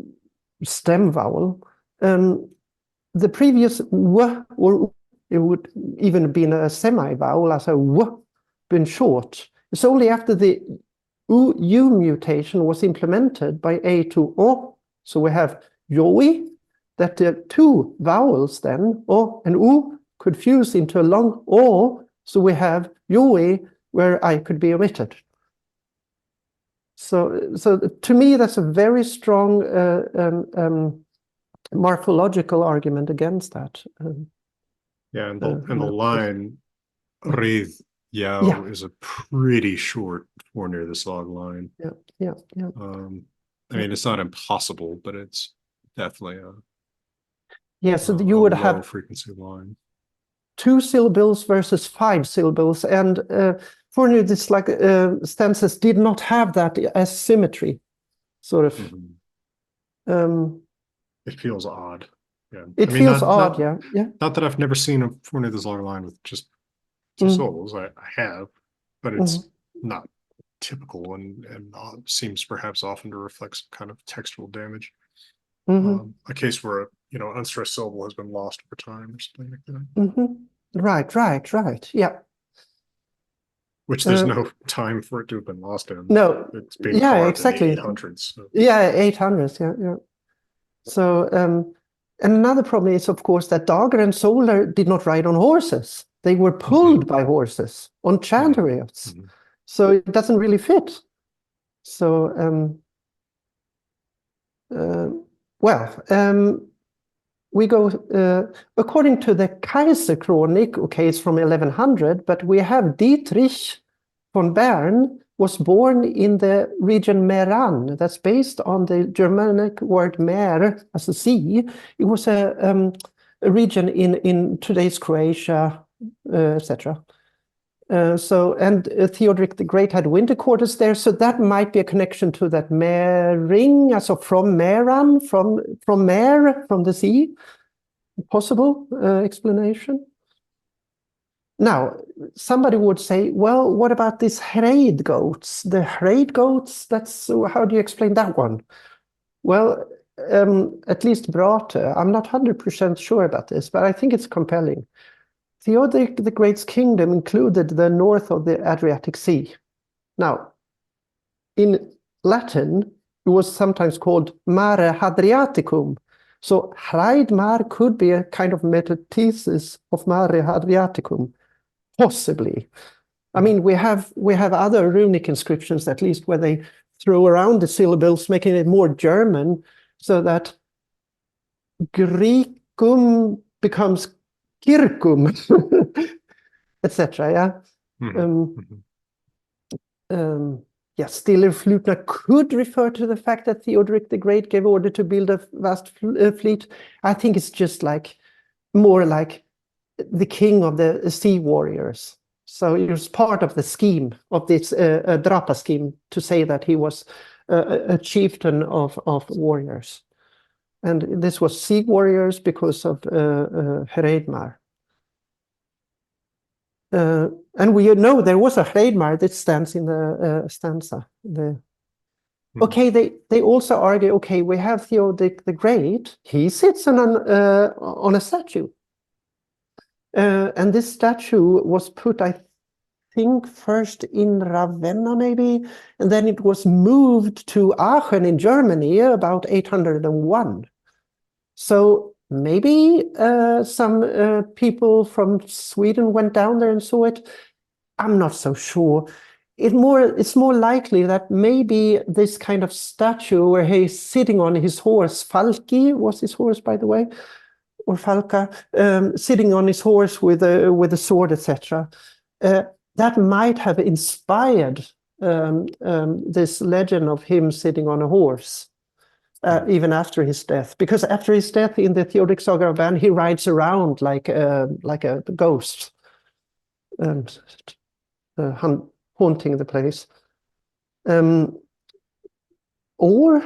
stem vowel. The previous w, or it would even have been a semi-vowel, as a w, been short. It's only after the u mutation was implemented by a to o. So we have yoi, that the two vowels then, o and u, could fuse into a long o. So we have yoi, where I could be omitted. So to me, that's a very strong morphological argument against that. Yeah, and the line Reith Yao is a pretty short for near this log line. Yeah. I mean, it's not impossible, but it's definitely so you would have frequency line. 2 syllables versus 5 syllables, and Fornir, this like stanzas did not have that as symmetry, sort of. It feels odd. Yeah, it feels odd. Yeah. Not that I've never seen a Fornir this long line with just 2 syllables. I have, but it's not typical, and seems perhaps often to reflect some kind of textual damage. A case where unstressed syllable has been lost over time or something like that. Right. Yeah. Which there's no time for it to have been lost in. No. It's being carved exactly. in the 800s. So. Yeah, 800s. Yeah. So, and another problem is, of course, that Dagger and Solar did not ride on horses. They were pulled by horses on chariots. So it doesn't really fit. So, we go, according to the Kaiser Chronik, okay, it's from 1100, but we have Dietrich von Bern was born in the region Meran. That's based on the Germanic word mer, as a sea. It was a region in today's Croatia, etc. Theodoric the Great had winter quarters there, so that might be a connection to that Mering, also from Meran, from Mer, from the sea. Possible explanation. Now, somebody would say, well, what about these Hreid goats? The Hreid goats, how do you explain that one? Well, at least Brate, I'm not 100% sure about this, but I think it's compelling. Theodoric the Great's kingdom included the north of the Adriatic Sea. Now, in Latin, it was sometimes called Mare Hadriaticum. So Hreidmar could be a kind of metathesis of Mare Hadriaticum, possibly. I mean, we have other runic inscriptions, at least, where they throw around the syllables, making it more German, so that Graecum becomes Kirkum, etc. Yeah. Stiller Flutner could refer to the fact that Theodoric the Great gave order to build a vast fleet. I think it's just like more like the king of the sea warriors. So it was part of the scheme of this Drapa scheme to say that he was a chieftain of warriors. And this was sea warriors because of Hreidmar. And we know there was a Hreidmar that stands in the stanza. Okay, they also argue, okay, we have Theodoric the Great. He sits on a statue. And this statue was put, I think, first in Ravenna, maybe, and then it was moved to Aachen in Germany about 801. So maybe some people from Sweden went down there and saw it. I'm not so sure. It's more likely that maybe this kind of statue where he's sitting on his horse, Falki was his horse, by the way, or Falca, sitting on his horse with a sword, etc. That might have inspired this legend of him sitting on a horse, even after his death. Because after his death in the Theodoric Saga of Bern, he rides around like a ghost, haunting the place. Or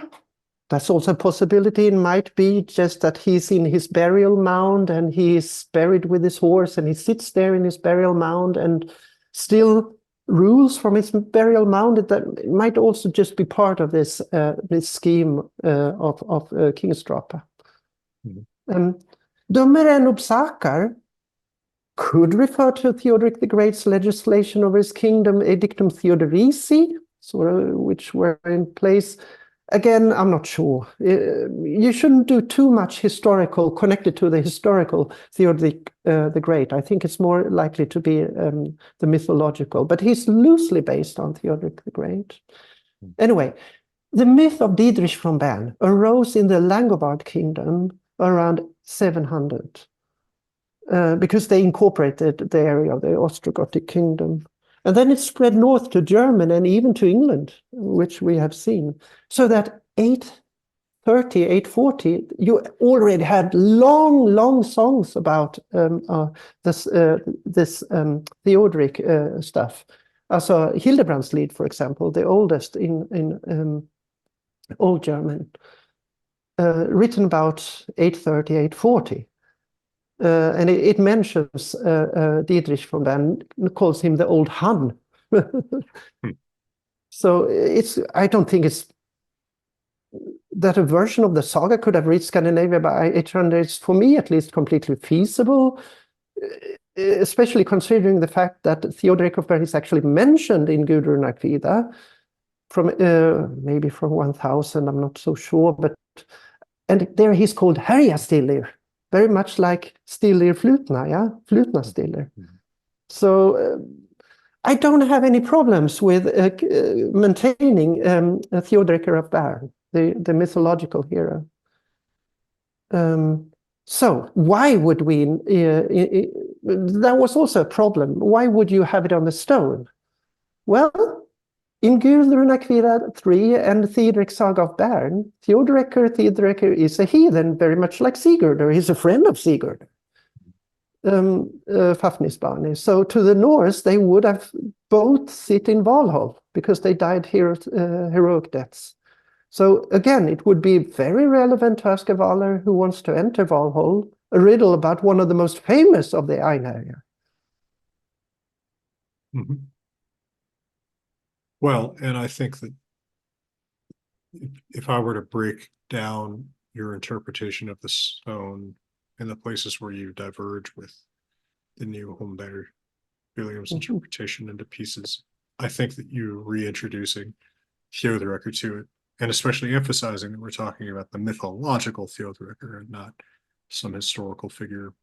that's also a possibility. It might be just that he's in his burial mound and he's buried with his horse and he sits there in his burial mound and still rules from his burial mound. That might also just be part of this scheme of King Strapa. Domeren Upsakar could refer to Theodoric the Great's legislation over his kingdom, Edictum Theodorici, which were in place. Again, I'm not sure. You shouldn't do too much historical connected to the historical Theodoric the Great. I think it's more likely to be the mythological, but he's loosely based on Theodoric the Great. Anyway, the myth of Diedrich from Bern arose in the Langobard kingdom around 700 because they incorporated the area of the Ostrogothic kingdom. And then it spread north to Germany and even to England, which we have seen. So that 830, 840, you already had long songs about this Theodoric stuff. Also, Hildebrand's Lied, for example, the oldest in Old German, written about 830, 840. And it mentions Diedrich von Bern, calls him the old Hun. So I don't think it's that a version of the saga could have reached Scandinavia by 800. It's, for me at least, completely feasible, especially considering the fact that Theodoric of Bern is actually mentioned in Gudrun Akvida from maybe from 1000, I'm not so sure, and there he's called Herja Stillir, very much like Stillir Flutna, yeah, Flutna Stillir. So I don't have any problems with maintaining Theodoric of Bern, the mythological hero. So why would we? That was also a problem. Why would you have it on the stone? Well, in Gudrun Akvida 3 and Theodoric Saga of Bern, Theodoric is a heathen, very much like Sigurd. He's a friend of Sigurd, Fafnisbani. So to the Norse, they would have both sit in Valhall because they died heroic deaths. So again, it would be very relevant to ask a Valar who wants to enter Valhall a riddle about one of the most famous of the Einherjar. Well, and I think that if I were to break down your interpretation of the stone and the places where you diverge with the new Holmberg Williams interpretation into pieces. I think that you reintroducing Theodoric to it, and especially emphasizing that we're talking about the mythological Theodoric and not some historical figure,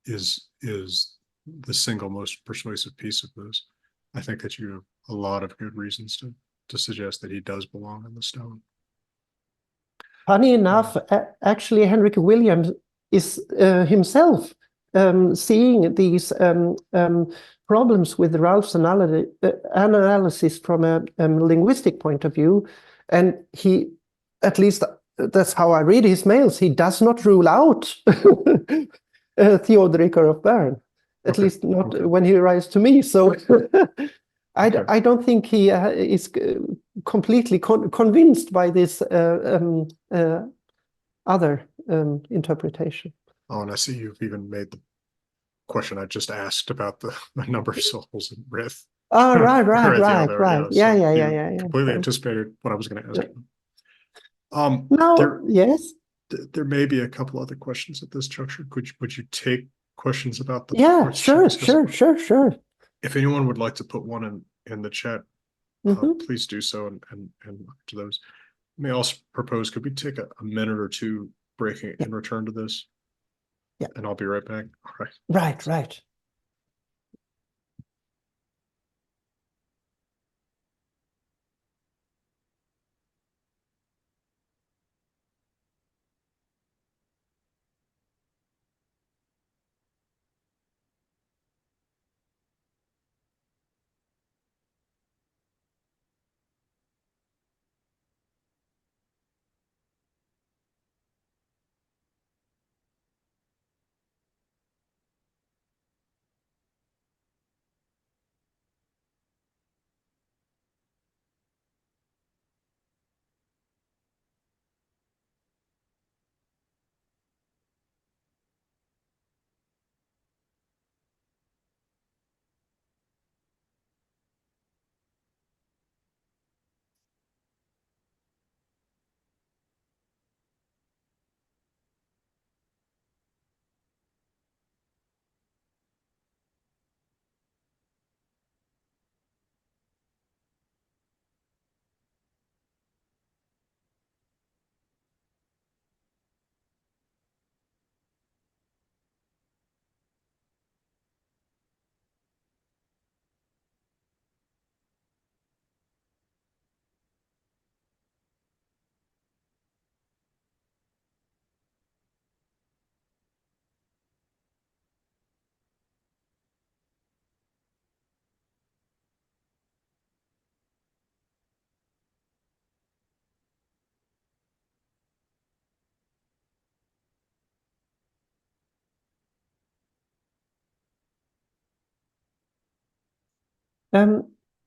is the single most persuasive piece of those. I think that you have a lot of good reasons to suggest that he does belong in the stone. Funny enough, actually, Henrik Williams is himself seeing these problems with Ralph's analysis from a linguistic point of view. And he, at least that's how I read his mails, he does not rule out Theodoric of Bern, at least not when he writes to me. So I don't think he is completely convinced by this other interpretation. Oh, and I see you've even made the question I just asked about the number of syllables in Rith. Oh, right. Yeah. Completely anticipated what I was going to ask you. Yes. There may be a couple other questions at this juncture. Would you take questions about the? Yeah, sure. If anyone would like to put one in the chat, please do so and to those. May I also propose, could we take a minute or two breaking and return to this? Yeah. And I'll be right back. All right. Right.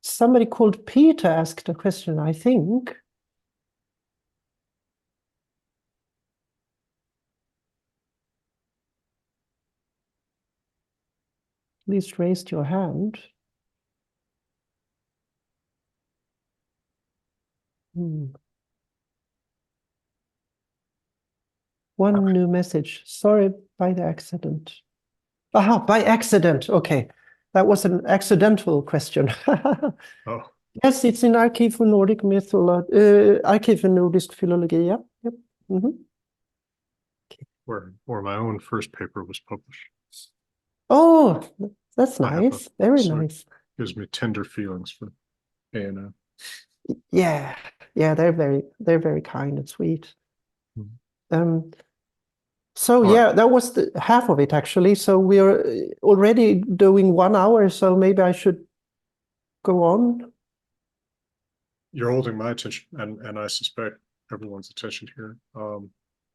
Somebody called Peter asked a question, I think. Please raise your hand. One new message. Sorry, by the accident. Aha, by accident. Okay. That was an accidental question. Oh. Yes, it's in Archive for Nordic Mythology, Archive for Nordisk Philology. Yeah. Yep. Where my own first paper was published. Oh, that's nice. Very nice. Gives me tender feelings for A&M. Yeah, they're very kind and sweet. So yeah, that was the half of it actually. So we are already doing 1 hour, so maybe I should go on. You're holding my attention, and I suspect everyone's attention here.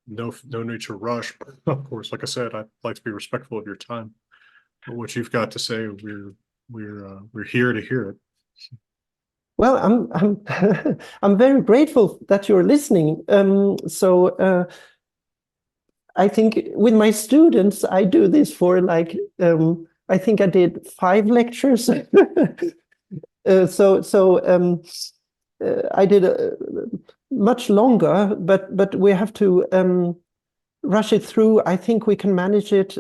No need to rush. But of course, like I said, I'd like to be respectful of your time. But what you've got to say, we're here to hear it. Well, I'm very grateful that you're listening. I think with my students, I do this for like I think I did 5 lectures. I did much longer, but we have to rush it through. I think we can manage it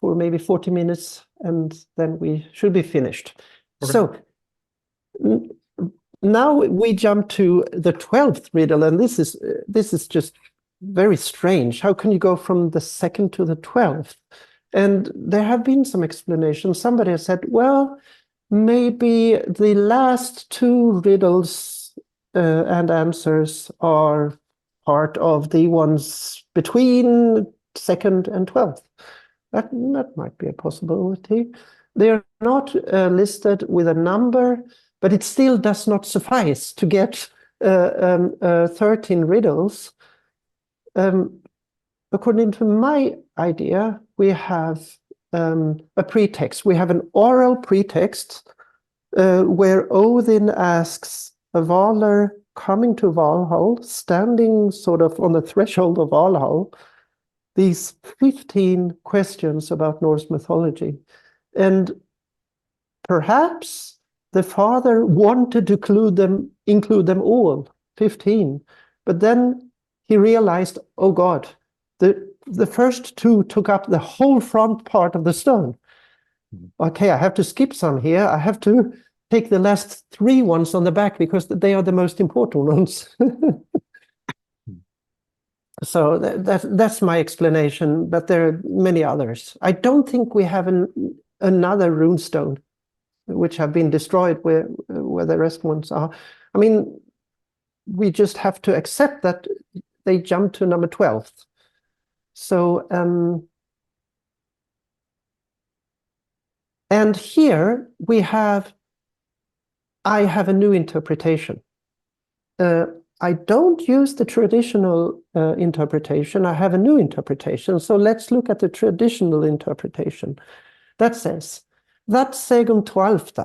for maybe 40 minutes, and then we should be finished. Okay. So now we jump to the 12th riddle, and this is just very strange. How can you go from the 2nd to the 12th? And there have been some explanations. Somebody has said, well, maybe the last 2 riddles and answers are part of the ones between 2nd and 12th. That might be a possibility. They are not listed with a number, but it still does not suffice to get 13 riddles. According to my idea, we have a pretext. We have an oral pretext where Odin asks a Valar coming to Valhall, standing sort of on the threshold of Valhall, these 15 questions about Norse mythology. And perhaps the father wanted to include them all, 15, but then he realized, oh God, the first 2 took up the whole front part of the stone. Okay, I have to skip some here. I have to take the last 3 ones on the back because they are the most important ones. So that's my explanation, but there are many others. I don't think we have another runestone which have been destroyed where the rest ones are. I mean, we just have to accept that they jump to number 12th. So, and here we have, I have a new interpretation. I don't use the traditional interpretation. I have a new interpretation. So let's look at the traditional interpretation. That says, that segum 12th,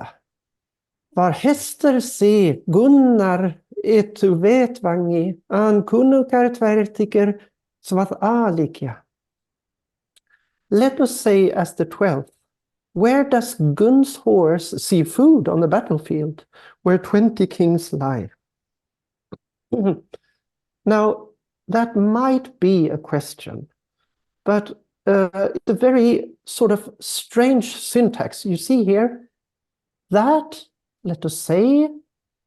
var häster se Gunnar etu vetvangi an kunukar tvärtiker svat alikia. Let us say as the 12th, where does Gunn's horse see food on the battlefield where 20 kings lie? Now, that might be a question, but it's a very sort of strange syntax. You see here that, let us say,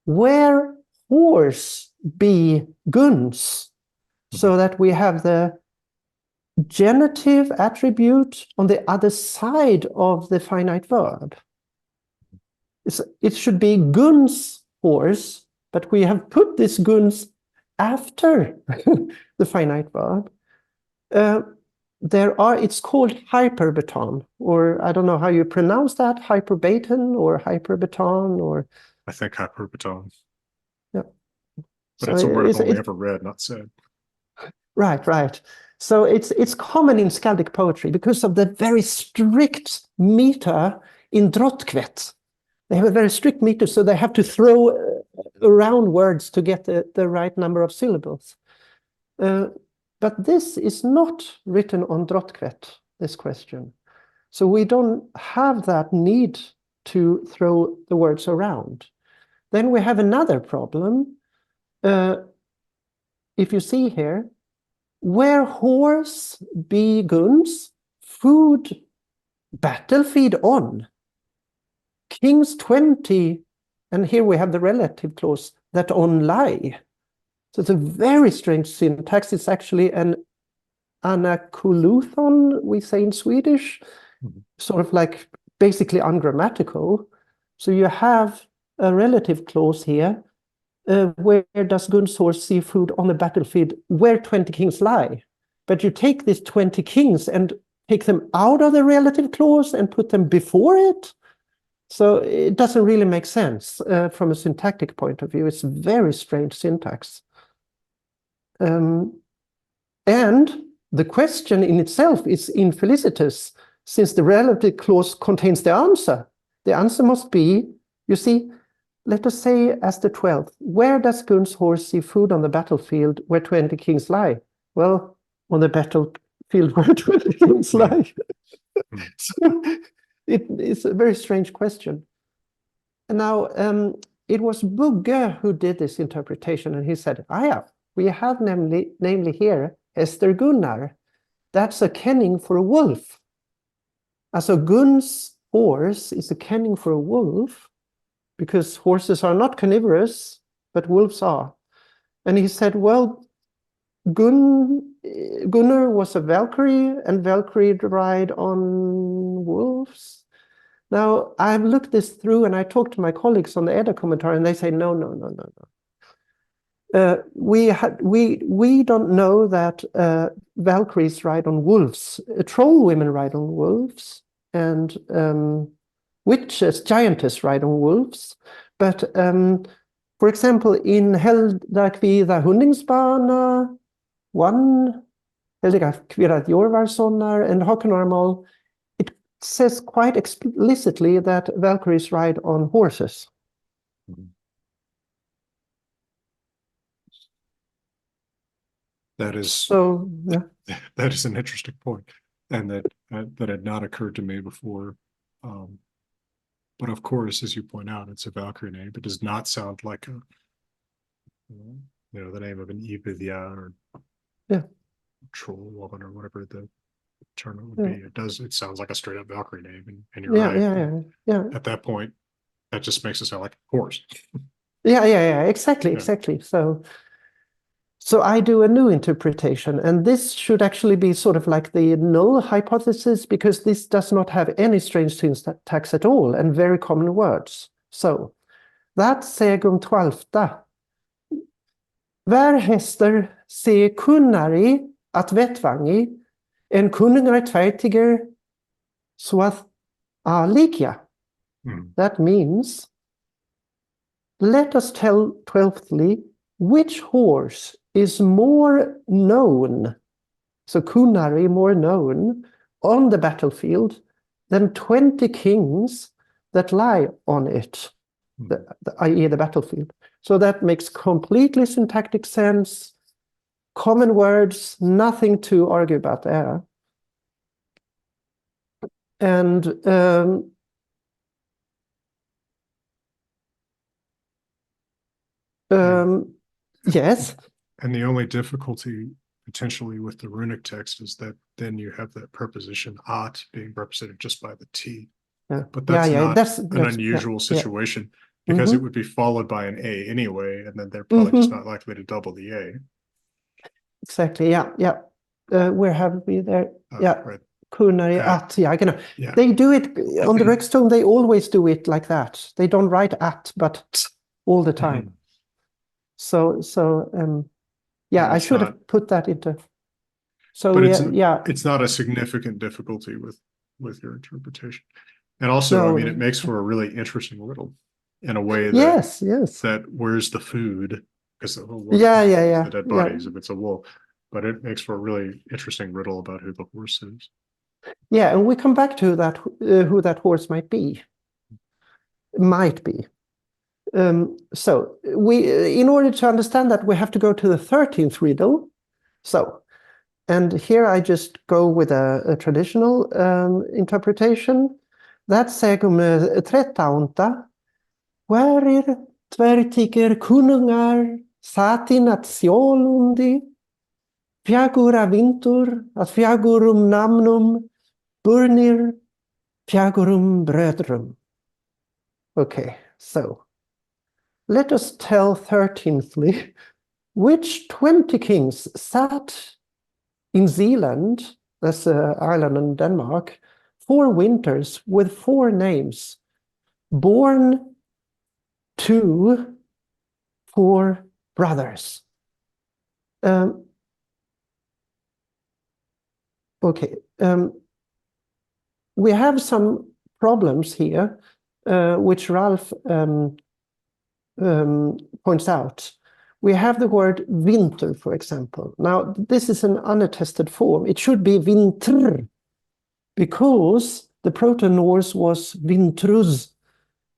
where horse be Gunn's, so that we have the genitive attribute on the other side of the finite verb. It should be Gunn's horse, but we have put this Gunn's after the finite verb. It's called hyperbaton, or I don't know how you pronounce that, hyperbaton or hyperbaton, or I think hyperbaton. Yeah. But so it's a word I've only ever read, not said. Right. So it's common in Skaldic poetry because of the very strict meter in Drottkvet. They have a very strict meter, so they have to throw around words to get the right number of syllables. But this is not written on Drottkvet, this question. So we don't have that need to throw the words around. Then we have another problem. If you see here, where horse be Gunn's, food battlefield on, kings 20, and here we have the relative clause, that on lie. So it's a very strange syntax. It's actually an anakoluthon, we say in Swedish, sort of like basically ungrammatical. So you have a relative clause here. Where does Gunn's horse see food on the battlefield where 20 kings lie? But you take these 20 kings and take them out of the relative clause and put them before it. So it doesn't really make sense from a syntactic point of view. It's very strange syntax. And the question in itself is infelicitous, since the relative clause contains the answer. The answer must be, you see, let us say as the 12th, where does Gunn's horse see food on the battlefield where 20 kings lie? Well, on the battlefield where 20 kings lie. So it's a very strange question. And now, it was Bugge who did this interpretation, and he said, "Ah, yeah, we have namely here Ester Gunnar. That's a kenning for a wolf. Also Gunn's horse is a kenning for a wolf, because horses are not carnivorous, but wolves are." And he said, well, Gunnar was a Valkyrie, and Valkyrie ride on wolves. Now, I've looked this through, and I talked to my colleagues on the Edda commentary, and they say, no. We don't know that Valkyries ride on wolves. Troll women ride on wolves, and witches, giantess ride on wolves. But for example, in Helda Kvida Hundingsbana, one Helga Kvida Jorvarssonar, and Hakenarmal, it says quite explicitly that Valkyries ride on horses. That is so. Yeah. That is an interesting point, and that had not occurred to me before. But of course, as you point out, it's a Valkyrie name. It does not sound like a, the name of an Ividya or troll woman or whatever the term it would be. It sounds like a straight up Valkyrie name, and you're right. Yeah. At that point, that just makes it sound like a horse. Exactly. So I do a new interpretation, and this should actually be sort of like the null hypothesis, because this does not have any strange syntax at all, and very common words. So, that segum 12. Vär häster se kunnari att vettvangi, en kunningar tvärtiger så att likia. That means, let us tell 12thly, which horse is more known, so kunnari, more known, on the battlefield than 20 kings that lie on it, i.e. the battlefield. So that makes completely syntactic sense, common words, nothing to argue about there. And yes. And the only difficulty potentially with the runic text is that then you have that preposition at being represented just by the T. But that's not an unusual situation, because it would be followed by an A anyway, and then they're probably just not likely to double the A. Exactly, where have we there? Right. Kunari at, They do it on the Rök Runestone, they always do it like that. They don't write at, but all the time. So I should have put that into. So but it's not a significant difficulty with your interpretation, and also it makes for a really interesting riddle in a way that yes that where's the food, because the whole the dead bodies if it's a wolf, but it makes for a really interesting riddle about who the horse is. And we come back to that, who that horse might be. So in order to understand that, we have to go to the 13th riddle. So, and here I just go with a traditional interpretation. That segum 13. Wherir tvertiker kunungar satin at sjolundi, fjagura vintur at fjagurum namnum burnir fjagurum brödrum. Okay, so let us tell 13thly which 20 kings sat in Zealand, that's Ireland and Denmark, 4 winters with 4 names, born to 4 brothers. We have some problems here, which Ralph points out. We have the word winter, for example. Now, this is an unattested form. It should be vinter, because the Proto-Norse was vintrus,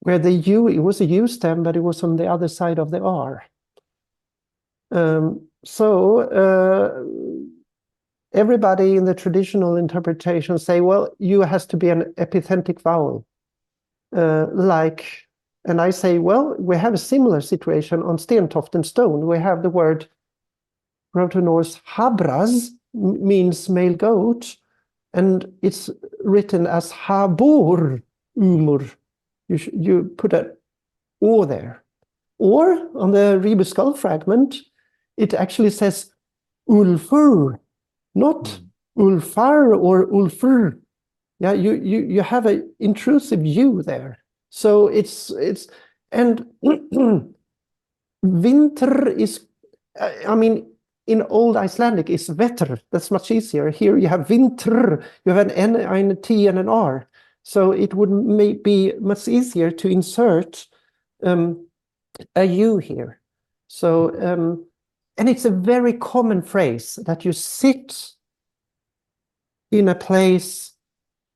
where the U, it was a U stem, but it was on the other side of the R. Everybody in the traditional interpretation say, well, U has to be an epithetic vowel, like And I say, well, we have a similar situation on Stentoft and stone. We have the word Proto-Norse habras, means male goat, and it's written as habor umur. You put an O there. Or on the rebus skull fragment, it actually says ulfur, not ulfar or ulfur. Yeah, you have an intrusive U there. So it's and winter is, I mean, in Old Icelandic it's vetter. That's much easier. Here you have winter, you have an N, a T, and an R. So it would be much easier to insert a U here. So, and it's a very common phrase that you sit in a place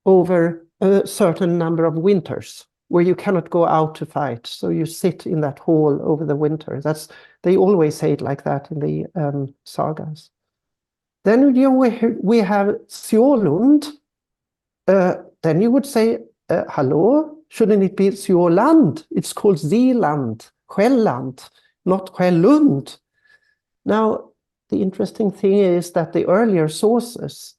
over a certain number of winters where you cannot go out to fight. So you sit in that hall over the winter. They always say it like that in the sagas. Then we have Sjolund. Then you would say, hello, shouldn't it be Sjoland? It's called Zeeland, Själland, not Själund. Now, the interesting thing is that the earlier sources,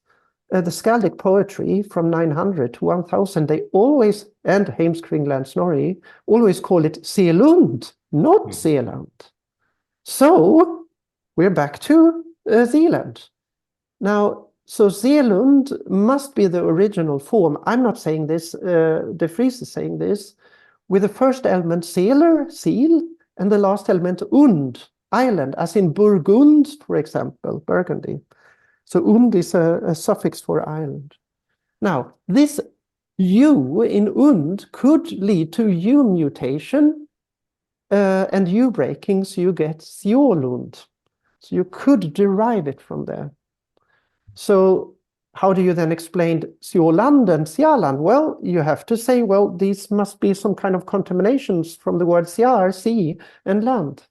the Skaldic poetry from 900 to 1000, they always, and Heimskringland Snorri, always call it Selund, not Zeeland. So we're back to Zealand. Now, so Zeelund must be the original form. I'm not saying this, De Vries is saying this, with the first element seler, seal, and the last element und, island, as in Burgund, for example, Burgundy. So und is a suffix for island. Now, this U in und could lead to U mutation and U breaking, so you get Sjolund. So you could derive it from there. So how do you then explain Sjoland and Sjaland? Well, you have to say, well, these must be some kind of contaminations from the word sjar, sea, and land.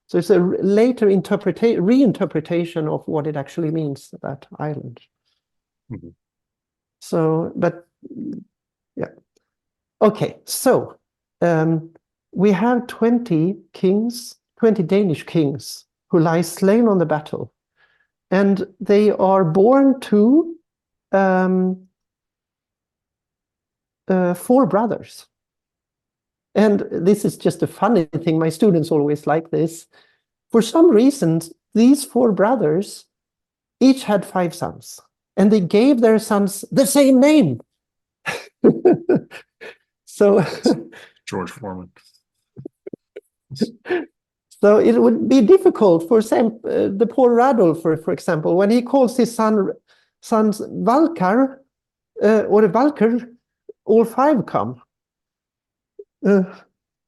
So it's a later reinterpretation of what it actually means, that island. Mm-hmm. So, but yeah. Okay, so we have 20 kings, 20 Danish kings who lie slain on the battle. And they are born to 4 brothers. And this is just a funny thing. My students always like this. For some reason, these 4 brothers each had 5 sons. And they gave their sons the same name. So George Foreman. So it would be difficult for the poor Riddle, for example, when he calls his sons Valkar or Valkar, all 5 come.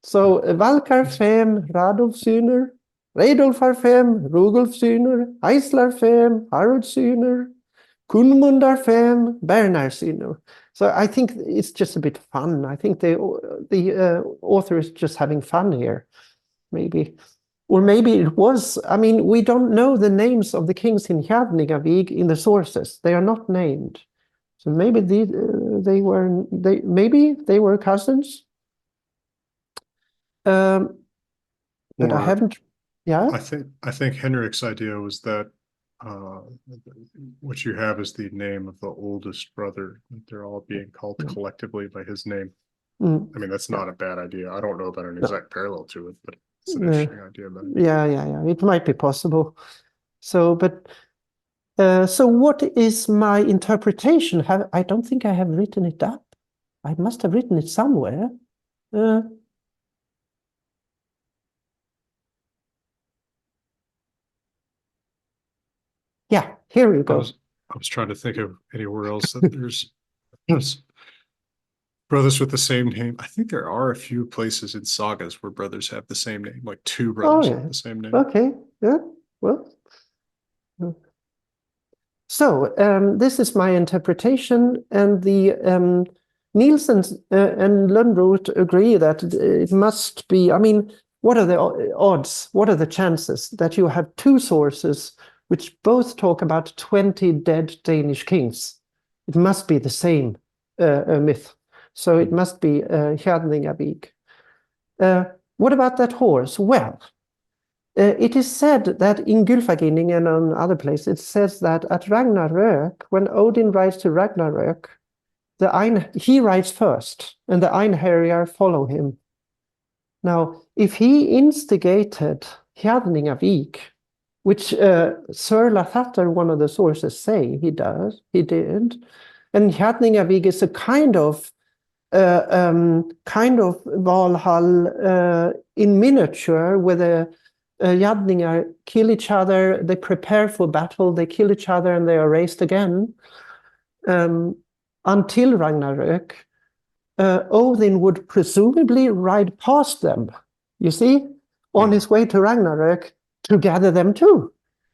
So Valkar 5, Radolf syner, Redolfar 5, Rugolf syner, Eislar 5, Harald syner, Kunmundar 5, Bernar syner. So I think it's just a bit fun. I think the author is just having fun here, maybe. Or maybe it was, I mean, we don't know the names of the kings in Hjadningavik in the sources. They are not named. So maybe they were cousins. But I haven't, yeah? I think Henrik's idea was that what you have is the name of the oldest brother. They're all being called collectively by his name. I mean, that's not a bad idea. I don't know about an exact parallel to it, but it's an interesting idea. Yeah. It might be possible. So, but so what is my interpretation? I don't think I have written it up. I must have written it somewhere. Yeah, here we go. I was trying to think of anywhere else that there's brothers with the same name. I think there are a few places in sagas where brothers have the same name, like 2 brothers have the same name. Okay, yeah, well. So this is my interpretation, and the Nielsen and Lönnroth agree that it must be, I mean, what are the odds, what are the chances that you have 2 sources which both talk about 20 dead Danish kings? It must be the same myth. So it must be Hjadningavik. What about that horse? Well, it is said that in Gylfaginning and on other places, it says that at Ragnarök, when Odin rides to Ragnarök, he rides first, and the Einherjar follow him. Now, if he instigated Hjadningavik, which Sörla Thatter, one of the sources, say he did, and Hjadningavik is a kind of Valhall in miniature, where the Hjadningar kill each other, they prepare for battle, they kill each other, and they are raised again. Until Ragnarök, Odin would presumably ride past them, you see, on his way to Ragnarök to gather them too.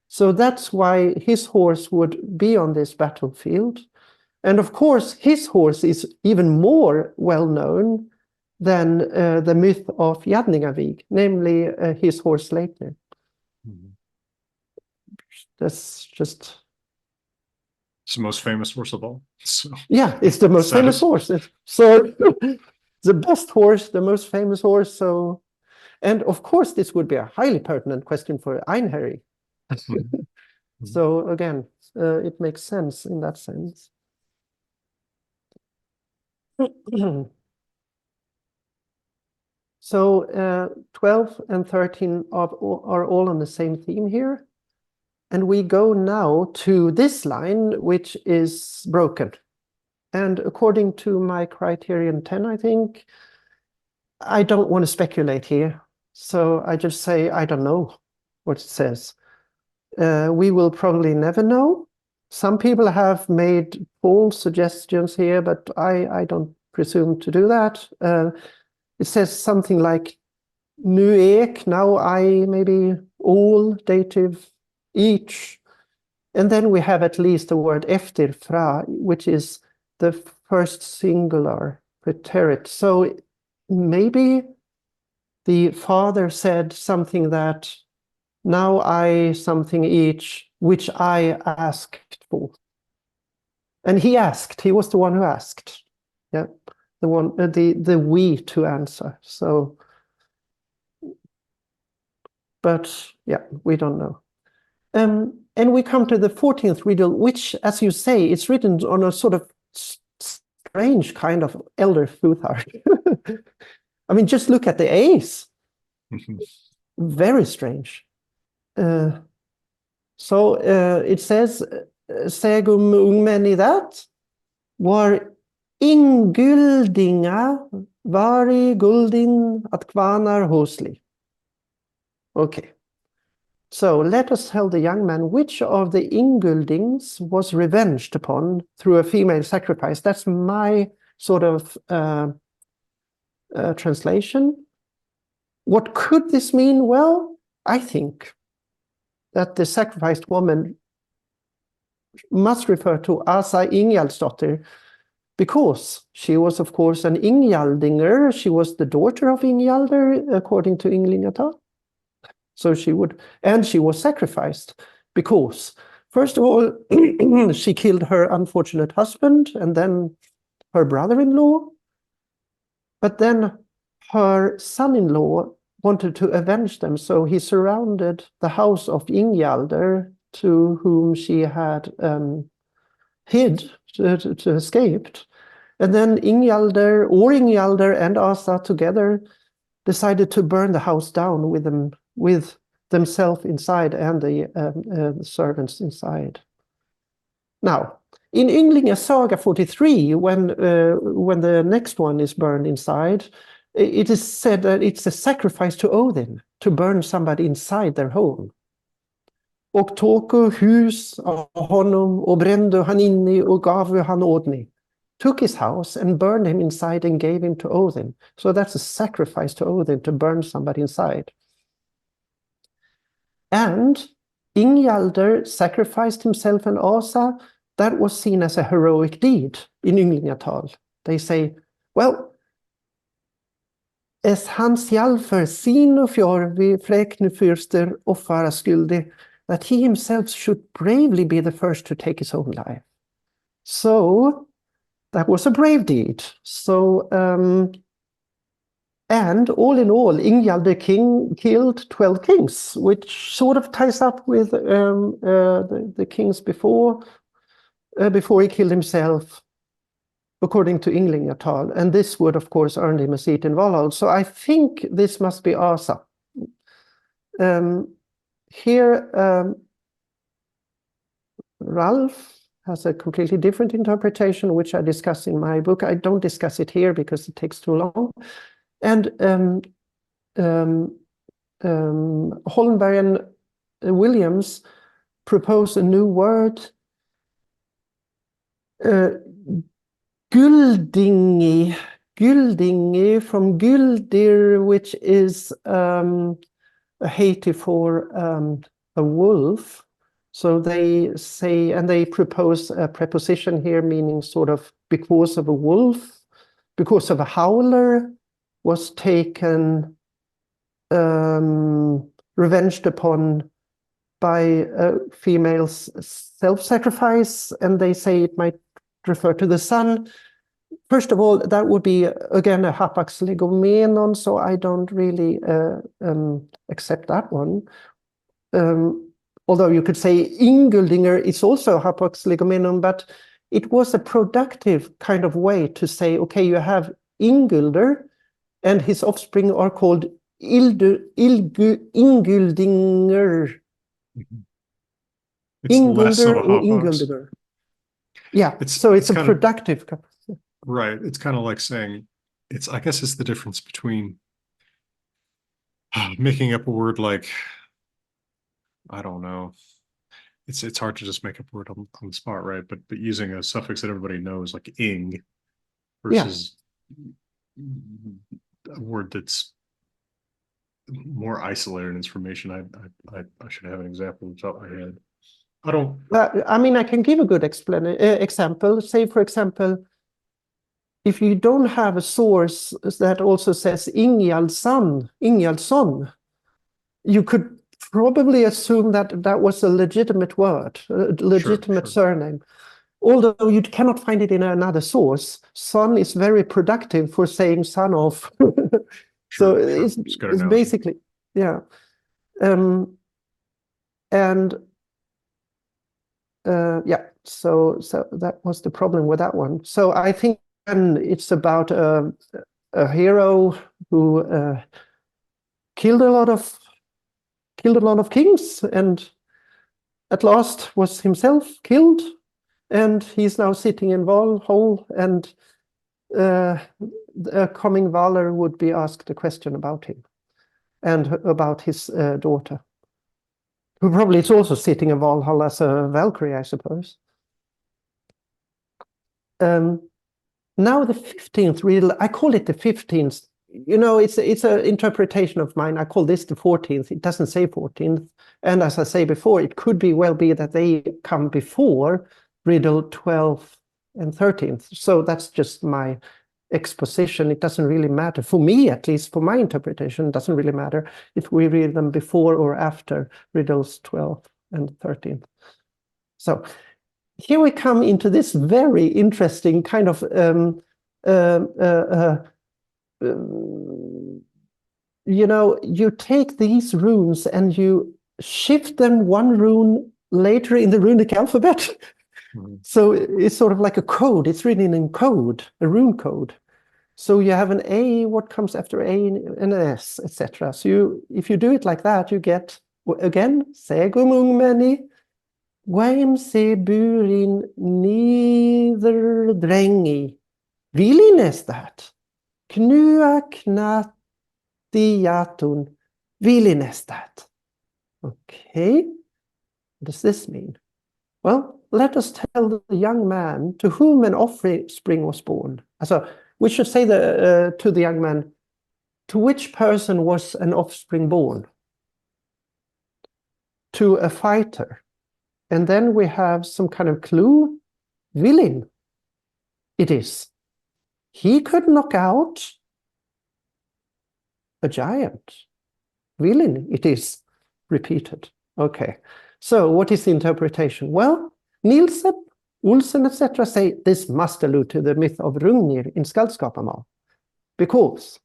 So that's why his horse would be on this battlefield. And of course, his horse is even more well-known than the myth of Hjadningavik, namely his horse Sleipnir. Mhm. That's just... It's the most famous horse of all. So, yeah, it's the most famous horse. So the best horse, the most famous horse. So, and of course, this would be a highly pertinent question for Einherji. Mhm. So again, it makes sense in that sense. So 12 and 13 are all on the same theme here. And we go now to this line, which is broken. And according to my criterion 10, I think, I don't want to speculate here. So I just say, I don't know what it says. We will probably never know. Some people have made bold suggestions here, but I don't presume to do that. It says something like nu ek, now I, maybe all, dative, each. And then we have at least the word efter, fra, which is the first singular preterit. So maybe the father said something that now I something each, which I asked for. And he asked, he was the one who asked. Yeah, the one, the we to answer. So, but yeah, we don't know. And we come to the 14th riddle, which, as you say, it's written on a sort of strange kind of elder Futhark. I mean, just look at the A's. Very strange. So it says, Segum ungmän i that var inguldinga vari guldin att kvanar hosli. Okay. So let us tell the young man which of the Inguldings was revenged upon through a female sacrifice. That's my sort of translation. What could this mean? Well, I think that the sacrificed woman must refer to Asa Ingjaldsdotter, because she was, of course, an Ingjaldinger. She was the daughter of Ingjalder, according to Ynglingatal. So she would, and she was sacrificed because, first of all, she killed her unfortunate husband and then her brother-in-law. But then her son-in-law wanted to avenge them, so he surrounded the house of Ingjalder, to whom she had hid to escaped. And then Ingjalder and Asa together decided to burn the house down with themselves inside and the servants inside. Now, in Ynglinga Saga 43, when the next one is burned inside, it is said that it's a sacrifice to Odin to burn somebody inside their home. Och tog hus av honom och brände han inne och gav han Odni. Took his house and burned him inside and gave him to Odin. So that's a sacrifice to Odin to burn somebody inside. And Ingjalder sacrificed himself and Asa. That was seen as a heroic deed in Ynglingatal. They say, well, es hans jalfer sin och fjorvi fläknu fyrster offara skyldig, that he himself should bravely be the first to take his own life. So that was a brave deed. So And all in all, Ingjald the king killed 12 kings, which sort of ties up with the kings before he killed himself, according to Ynglingatal. And this would, of course, earn him a seat in Valhall. So I think this must be Asa. Here, Ralph has a completely different interpretation, which I discuss in my book. I don't discuss it here because it takes too long. And Hollenberg and Williams propose a new word, Guldingi from Guldir, which is a Haiti for a wolf. So they say, and they propose a preposition here meaning sort of because of a wolf, because of a howler was taken, revenged upon by females' self-sacrifice, and they say it might refer to the sun. First of all, that would be, again, a hapax legomenon, so I don't really accept that one. Although you could say Inguldinger is also hapax legomenon, but it was a productive kind of way to say, okay, you have Ingulder, and his offspring are called Inguldinger. It's less of a or hotbox. Inguldinger. Yeah, It's so it's a kind of- productive. Right. It's kind of like saying, I guess it's the difference between making up a word like, I don't know. It's hard to just make up a word on the spot, right? But using a suffix that everybody knows, like ing, versus a word that's more isolated in its formation. I should have an example off the top of my head. I don't. I mean, I can give a good example. Say, for example, if you don't have a source that also says Ingjaldsson, you could probably assume that that was a legitimate word, a legitimate surname. Although you cannot find it in another source. Son is very productive for saying son of. So it's basically, yeah. So that was the problem with that one. So I think it's about a hero who killed a lot of kings, and at last was himself killed, and he's now sitting in Valhall, and a coming Valor would be asked a question about him and about his daughter, who probably is also sitting in Valhall as a Valkyrie, I suppose. Now the 15th riddle, I call it the 15th. You know, it's an interpretation of mine. I call this the 14th. It doesn't say 14th. And as I say before, it could well be that they come before riddle 12th and 13th. So that's just my exposition. It doesn't really matter. For me, at least, for my interpretation, it doesn't really matter if we read them before or after riddles 12th and 13th. So here we come into this very interesting kind of you know, you take these runes and you shift them one rune later in the runic alphabet. So it's sort of like a code. It's written in code, a rune code. So you have an A, what comes after A, and an S, etc. So if you do it like that, you get, again, Segumungmeni, Waimse burin niderdrängi. Vilinästat. Knua knattiatun. Vilinästat. Okay. What does this mean? Well, let us tell the young man to whom an offspring was born. So we should say to the young man, to which person was an offspring born? To a fighter. And then we have some kind of clue. Vilin. It is. He could knock out a giant. Vilin, it is repeated. Okay. So what is the interpretation? Well, Nielsen, Olsen, etc. say this must allude to the myth of Rungnir in Skaldskaparmal. Because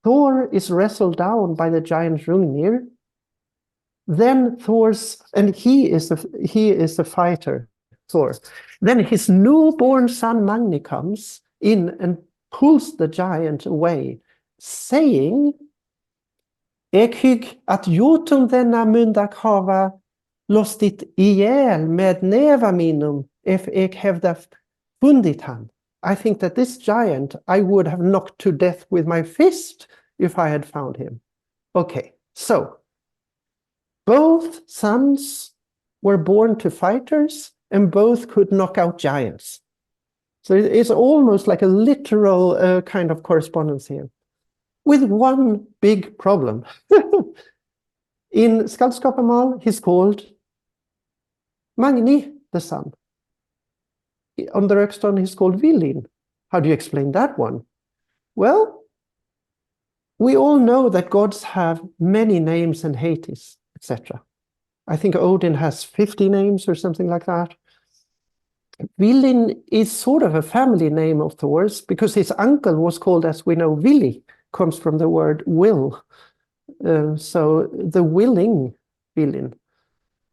Thor is wrestled down by the giant Hrungnir. Then he is the fighter, Thor. Then his newborn son Magni comes in and pulls the giant away, saying, "Eg hygg att jotun denna mundak hava lostit ihjäl med neva minum if eg hävda fundit han." I think that this giant I would have knocked to death with my fist if I had found him. Okay, so both sons were born to fighters and both could knock out giants. So it's almost like a literal kind of correspondence here, with one big problem. In Skaldskaparmal, he's called Magni, the son. On the Rök Stone, he's called Villin. How do you explain that one? Well, we all know that gods have many names and Hades, etc. I think Odin has 50 names or something like that. Villin is sort of a family name of Thor's because his uncle was called, as we know, Vili, comes from the word will. So the willing Villin.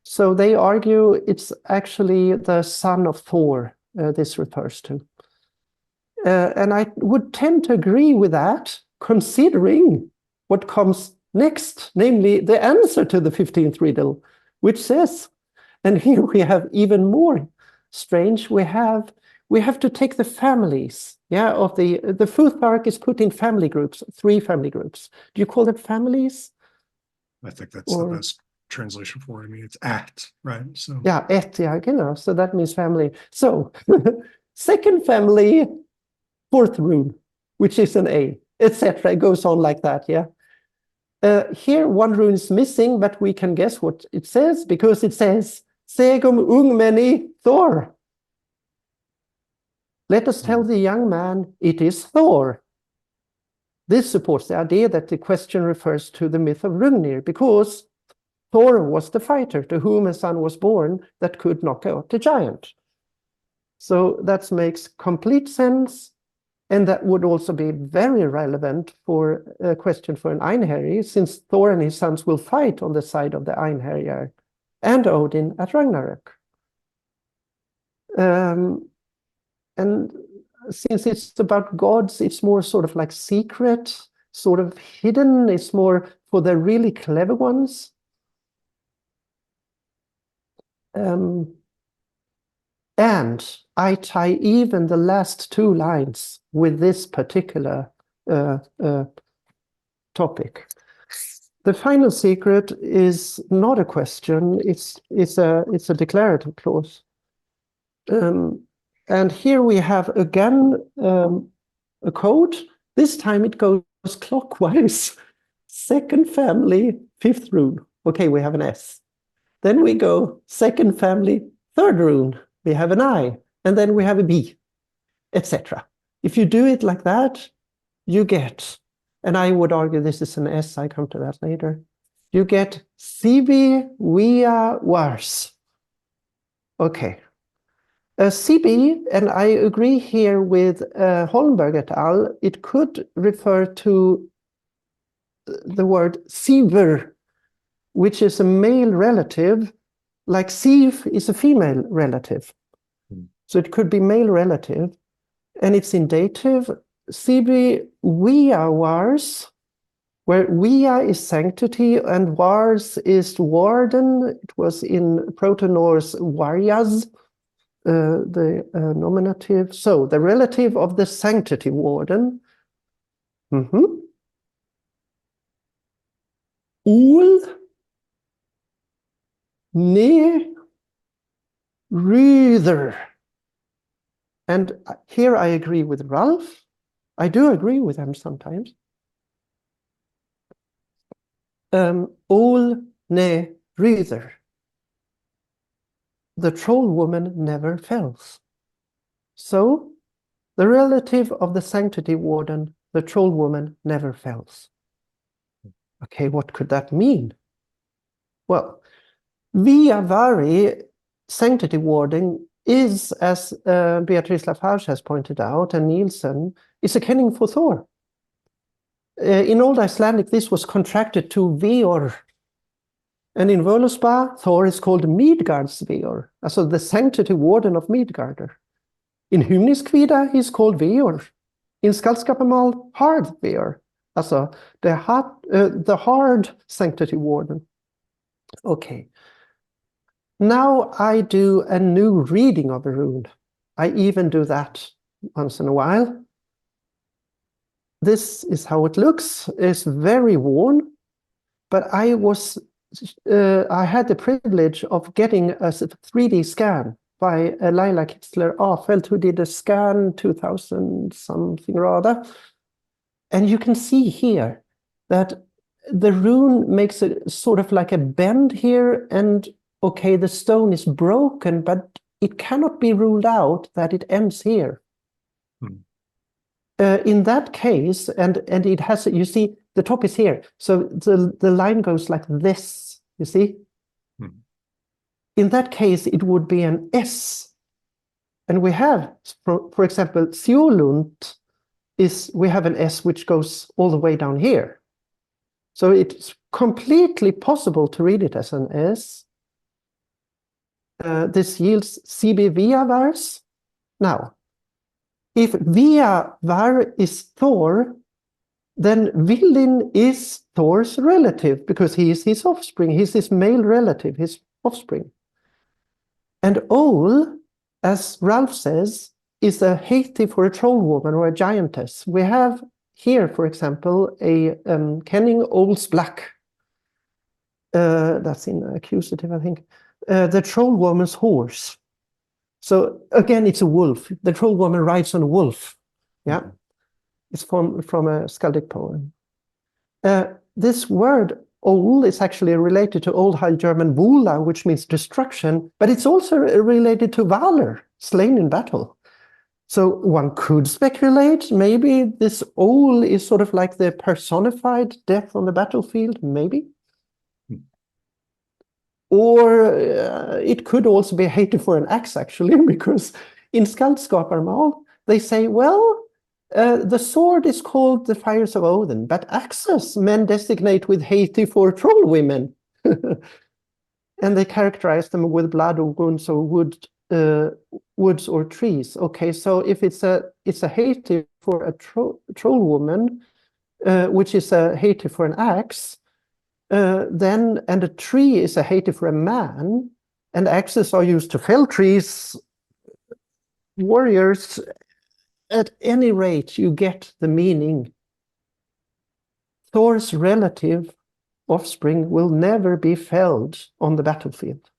So they argue it's actually the son of Thor this refers to. And I would tend to agree with that, considering what comes next, namely the answer to the 15th riddle, which says, and here we have even more strange, we have to take the families, of the Futhark is put in family groups, 3 family groups. Do you call them families? I think that's the best translation for it. I mean, it's at, right? So yeah, so that means family. So second family, 4th rune, which is an A, etc. It goes on like that, here one rune is missing, but we can guess what it says because it says Segum ungmeni Thor. Let us tell the young man it is Thor. This supports the idea that the question refers to the myth of Hrungnir, because Thor was the fighter to whom a son was born that could knock out the giant. So that makes complete sense, and that would also be very relevant for a question for an Einherjar, since Thor and his sons will fight on the side of the Einherjar and Odin at Ragnarök. And since it's about gods, it's more sort of like secret, sort of hidden. It's more for the really clever ones. And I tie even the last 2 lines with this particular topic. The final secret is not a question, it's a declarative clause. And here we have again a code. This time it goes clockwise. Second family, 5th rune. Okay, we have an S. Then we go second family, 3rd rune. We have an I, and then we have a B, etc. If you do it like that, you get, and I would argue this is an S, I come to that later, you get Sibi via Wars. Okay. Sibi, and I agree here with Holmberg et al., it could refer to the word Siver, which is a male relative, like Siv is a female relative. So it could be male relative, and it's in dative. Sibi via Wars, where via is sanctity and Wars is warden. It was in Proto-Norse Varjas, the nominative. So the relative of the sanctity warden. Ul ne Rüther. And here I agree with Ralph. I do agree with him sometimes. Ol ne Rüther. The troll woman never fails. So, the relative of the sanctity warden, the troll woman never fails. Okay, what could that mean? Well, via vari, sanctity warding is, as Beatrice Lafarge has pointed out, and Nielsen, is a kenning for Thor. in Old Icelandic, this was contracted to Veor. And in Völuspá, Thor is called Midgardsveor, also the sanctity warden of Midgardr. In Hymniskvida, he's called Veor. In Skaldskaparmal, Hardveor, also the hard sanctity warden. Okay. Now I do a new reading of a rune. I even do that once in a while. This is how it looks. It's very worn, but I had the privilege of getting a 3D scan by Laila Kitzler-Afelt, who did a scan 2000 something or other. And you can see here that the rune makes a sort of like a bend here, and okay, the stone is broken, but it cannot be ruled out that it ends here. In that case, and it has, you see, the top is here, so the line goes like this, you see? In that case, it would be an S. And we have, for example, Þjóðlund we have an S which goes all the way down here. So it's completely possible to read it as an S. This yields CB via vars. Now, if via var is Thor, then Villin is Thor's relative because he is his offspring. He's his male relative, his offspring. And Ol, as Ralph says, is a heiti for a troll woman or a giantess. We have here, for example, a Kenning Ol's Black. That's in accusative, I think. The troll woman's horse. So again, it's a wolf. The troll woman rides on a wolf. Yeah, it's from a skaldic poem. This word Ol is actually related to Old High German Vula, which means destruction, but it's also related to valor, slain in battle. So one could speculate maybe this Ol is sort of like the personified death on the battlefield, maybe. Or it could also be hated for an axe, actually, because in Skaldskaparmal, they say, well, the sword is called the fires of Odin, but axes men designate with heiti for troll women. And they characterize them with blood or wounds or woods or trees. Okay, so if it's a heiti for a troll woman, which is a heiti for an axe, then, and a tree is a heiti for a man, and axes are used to fell trees, warriors. At any rate, you get the meaning. Thor's relative offspring will never be felled on the battlefield.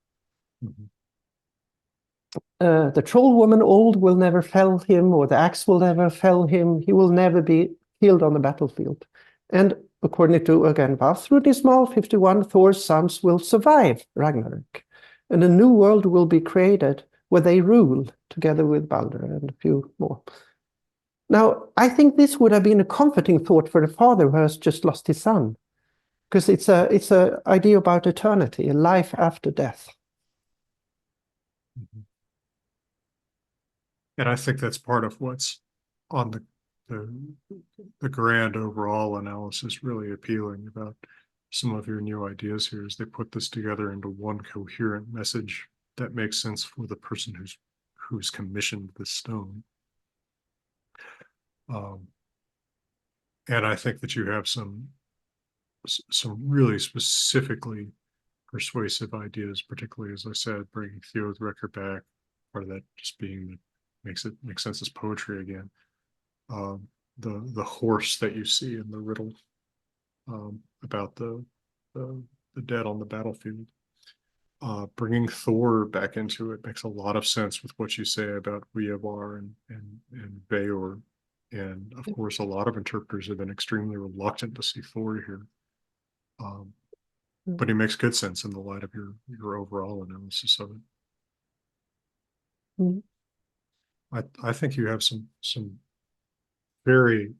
The troll woman old will never fell him, or the axe will never fell him. He will never be killed on the battlefield. And according to, again, Vafthrudnismal 51, Thor's sons will survive Ragnarök. And a new world will be created where they rule together with Balder and a few more. Now, I think this would have been a comforting thought for the father who has just lost his son, because it's a idea about eternity, a life after death. And I think that's part of what's on the grand overall analysis really appealing about some of your new ideas here, is they put this together into one coherent message that makes sense for the person who's commissioned the stone. And I think that you have some really specifically persuasive ideas, particularly, as I said, bringing Thjóðrekkr back, part of that just being that makes it make sense as poetry again. The horse that you see in the riddle about the dead on the battlefield. Bringing Thor back into it makes a lot of sense with what you say about Viavar and Beor. And of course, a lot of interpreters have been extremely reluctant to see Thor here. But he makes good sense in the light of your overall analysis of it. I think you have some very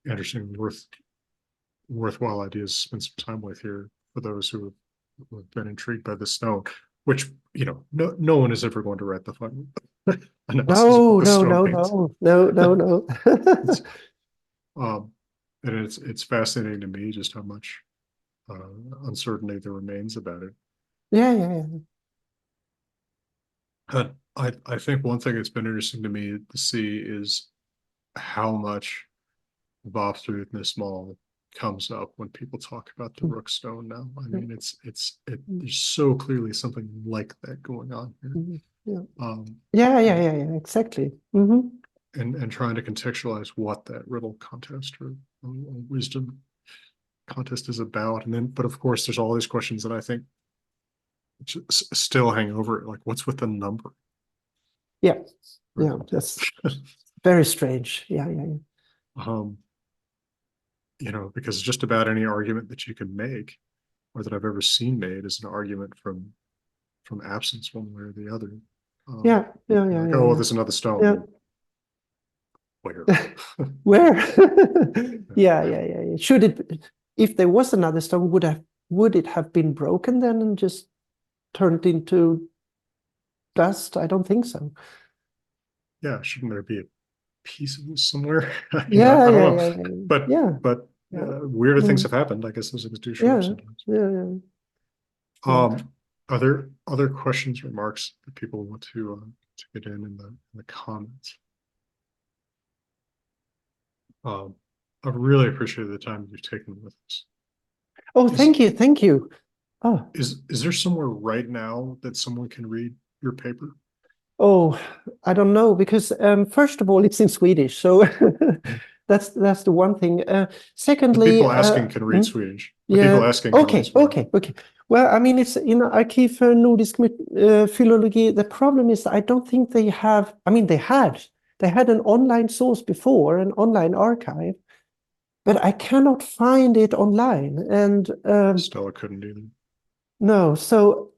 interesting, worthwhile ideas to spend some time with here for those who have been intrigued by the stone, which, you know, no one is ever going to write the final analysis of what the stone means. No. And it's fascinating to me just how much uncertainty there remains about it. Yeah. I think one thing that's been interesting to me to see is how much Vafthrudnismal comes up when people talk about the Rök stone now. I mean, there's so clearly something like that going on here. Yeah, exactly. Mm-hmm. And trying to contextualize what that riddle contest or wisdom contest is about. And then, but of course, there's all these questions that I think still hang over it. Like, what's with the number? Yeah, that's very strange. Yeah. Because just about any argument that you can make or that I've ever seen made is an argument from absence one way or the other. Yeah. Oh, there's another stone. Yeah. Where? Where? Yeah. If there was another stone, would it have been broken then and just turned into dust? I don't think so. Yeah, shouldn't there be a piece of this somewhere? Yeah. But weirder things have happened. I guess those things do show up sometimes. Yeah. Are there other questions, remarks that people want to get in the comments? I really appreciate the time you've taken with us. Oh, thank you. Oh, is there somewhere right now that someone can read your paper? Oh, I don't know, because first of all, it's in Swedish, so that's the one thing. Secondly, the people asking can read Swedish. The people asking okay. Well, I mean, it's in Arkiv för Nordisk Philology. The problem is, I don't think they have. I mean, they had an online source before, an online archive, but I cannot find it online, and Stella couldn't either. No, so,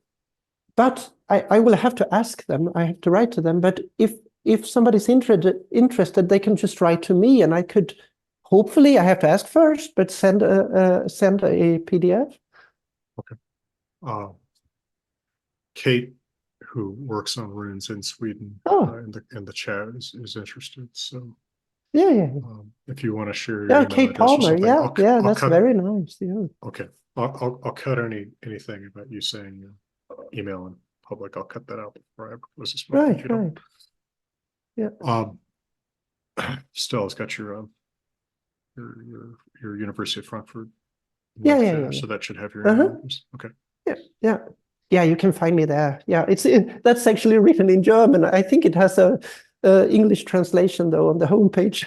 but I will have to ask them. I have to write to them. But if somebody's interested, they can just write to me, and I could. Hopefully, I have to ask first, but send a PDF. Okay. Kate, who works on runes in Sweden, in the chat is interested. So yeah. If you want to share your email Kate Palmer. That's very nice. Yeah. Okay. I'll cut anything about you saying email in public. I'll cut that out before I propose this. Right. Yeah. Stella's got your University of Frankfurt. Yeah. So that should have your email address. Okay. Yeah. You can find me there. Yeah, that's actually written in German. I think it has a English translation though on the homepage.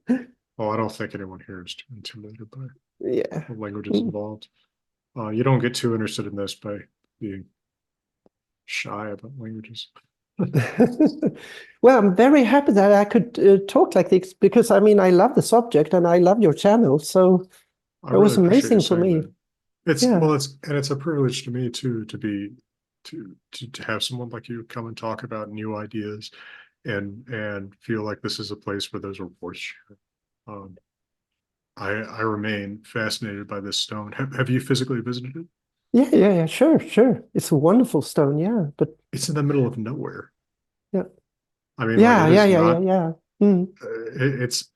I don't think anyone here is too intimidated by the languages involved. You don't get too interested in this by being shy about languages. Well, I'm very happy that I could talk like this, because I mean, I love the subject and I love your channel. So it was amazing for me. It's a privilege to me too to have someone like you come and talk about new ideas and feel like this is a place where there's a voice. I remain fascinated by this stone. Have you physically visited it? Yeah, sure. It's a wonderful stone, but it's in the middle of nowhere. Yeah. I mean, yeah. It's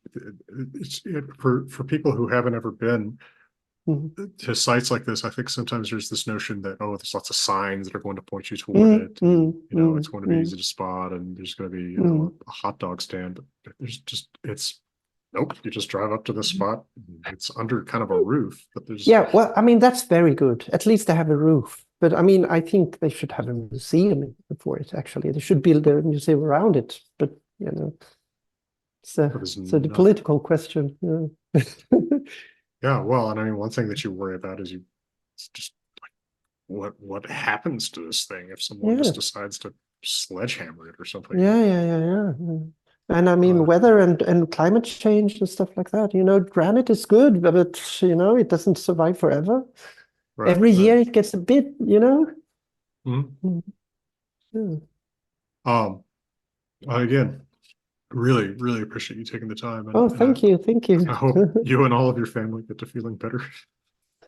for people who haven't ever been to sites like this. I think sometimes there's this notion that there's lots of signs that are going to point you toward it. It's going to be easy to spot, and there's going to be a hot dog stand. But nope, you just drive up to the spot. It's under kind of a roof, but there's well, I mean, that's very good. At least they have a roof. But I mean, I think they should have a museum for it, actually. They should build a museum around it. But it's the political question. Yeah, well, and I mean, one thing that you worry about is it's just like what happens to this thing if someone just decides to sledgehammer it or something. Yeah. And I mean, weather and climate change and stuff like that. Granite is good, but it doesn't survive forever. Every year it gets a bit, Again, really appreciate you taking the time. Thank you. I hope you and all of your family get to feeling better.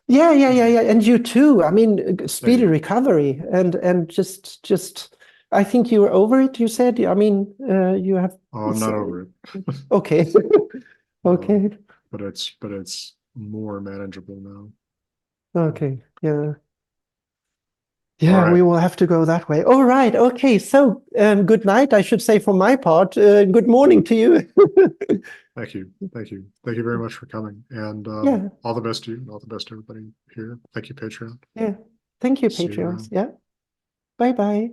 Yeah. And you too. I mean, speedy recovery and just I think you were over it, you said. I mean, you have... I'm not over it. Okay. Okay. but it's more manageable now. Okay, yeah. Yeah, right. we will have to go that way. All right, okay. So, good night, I should say, for my part. Good morning to you. Thank you. Thank you. Thank you very much for coming. And Yeah. all the best to you. All the best to everybody here. Thank you, Patreon. Yeah. Thank you, See you Patreons. around. Yeah. Bye-bye.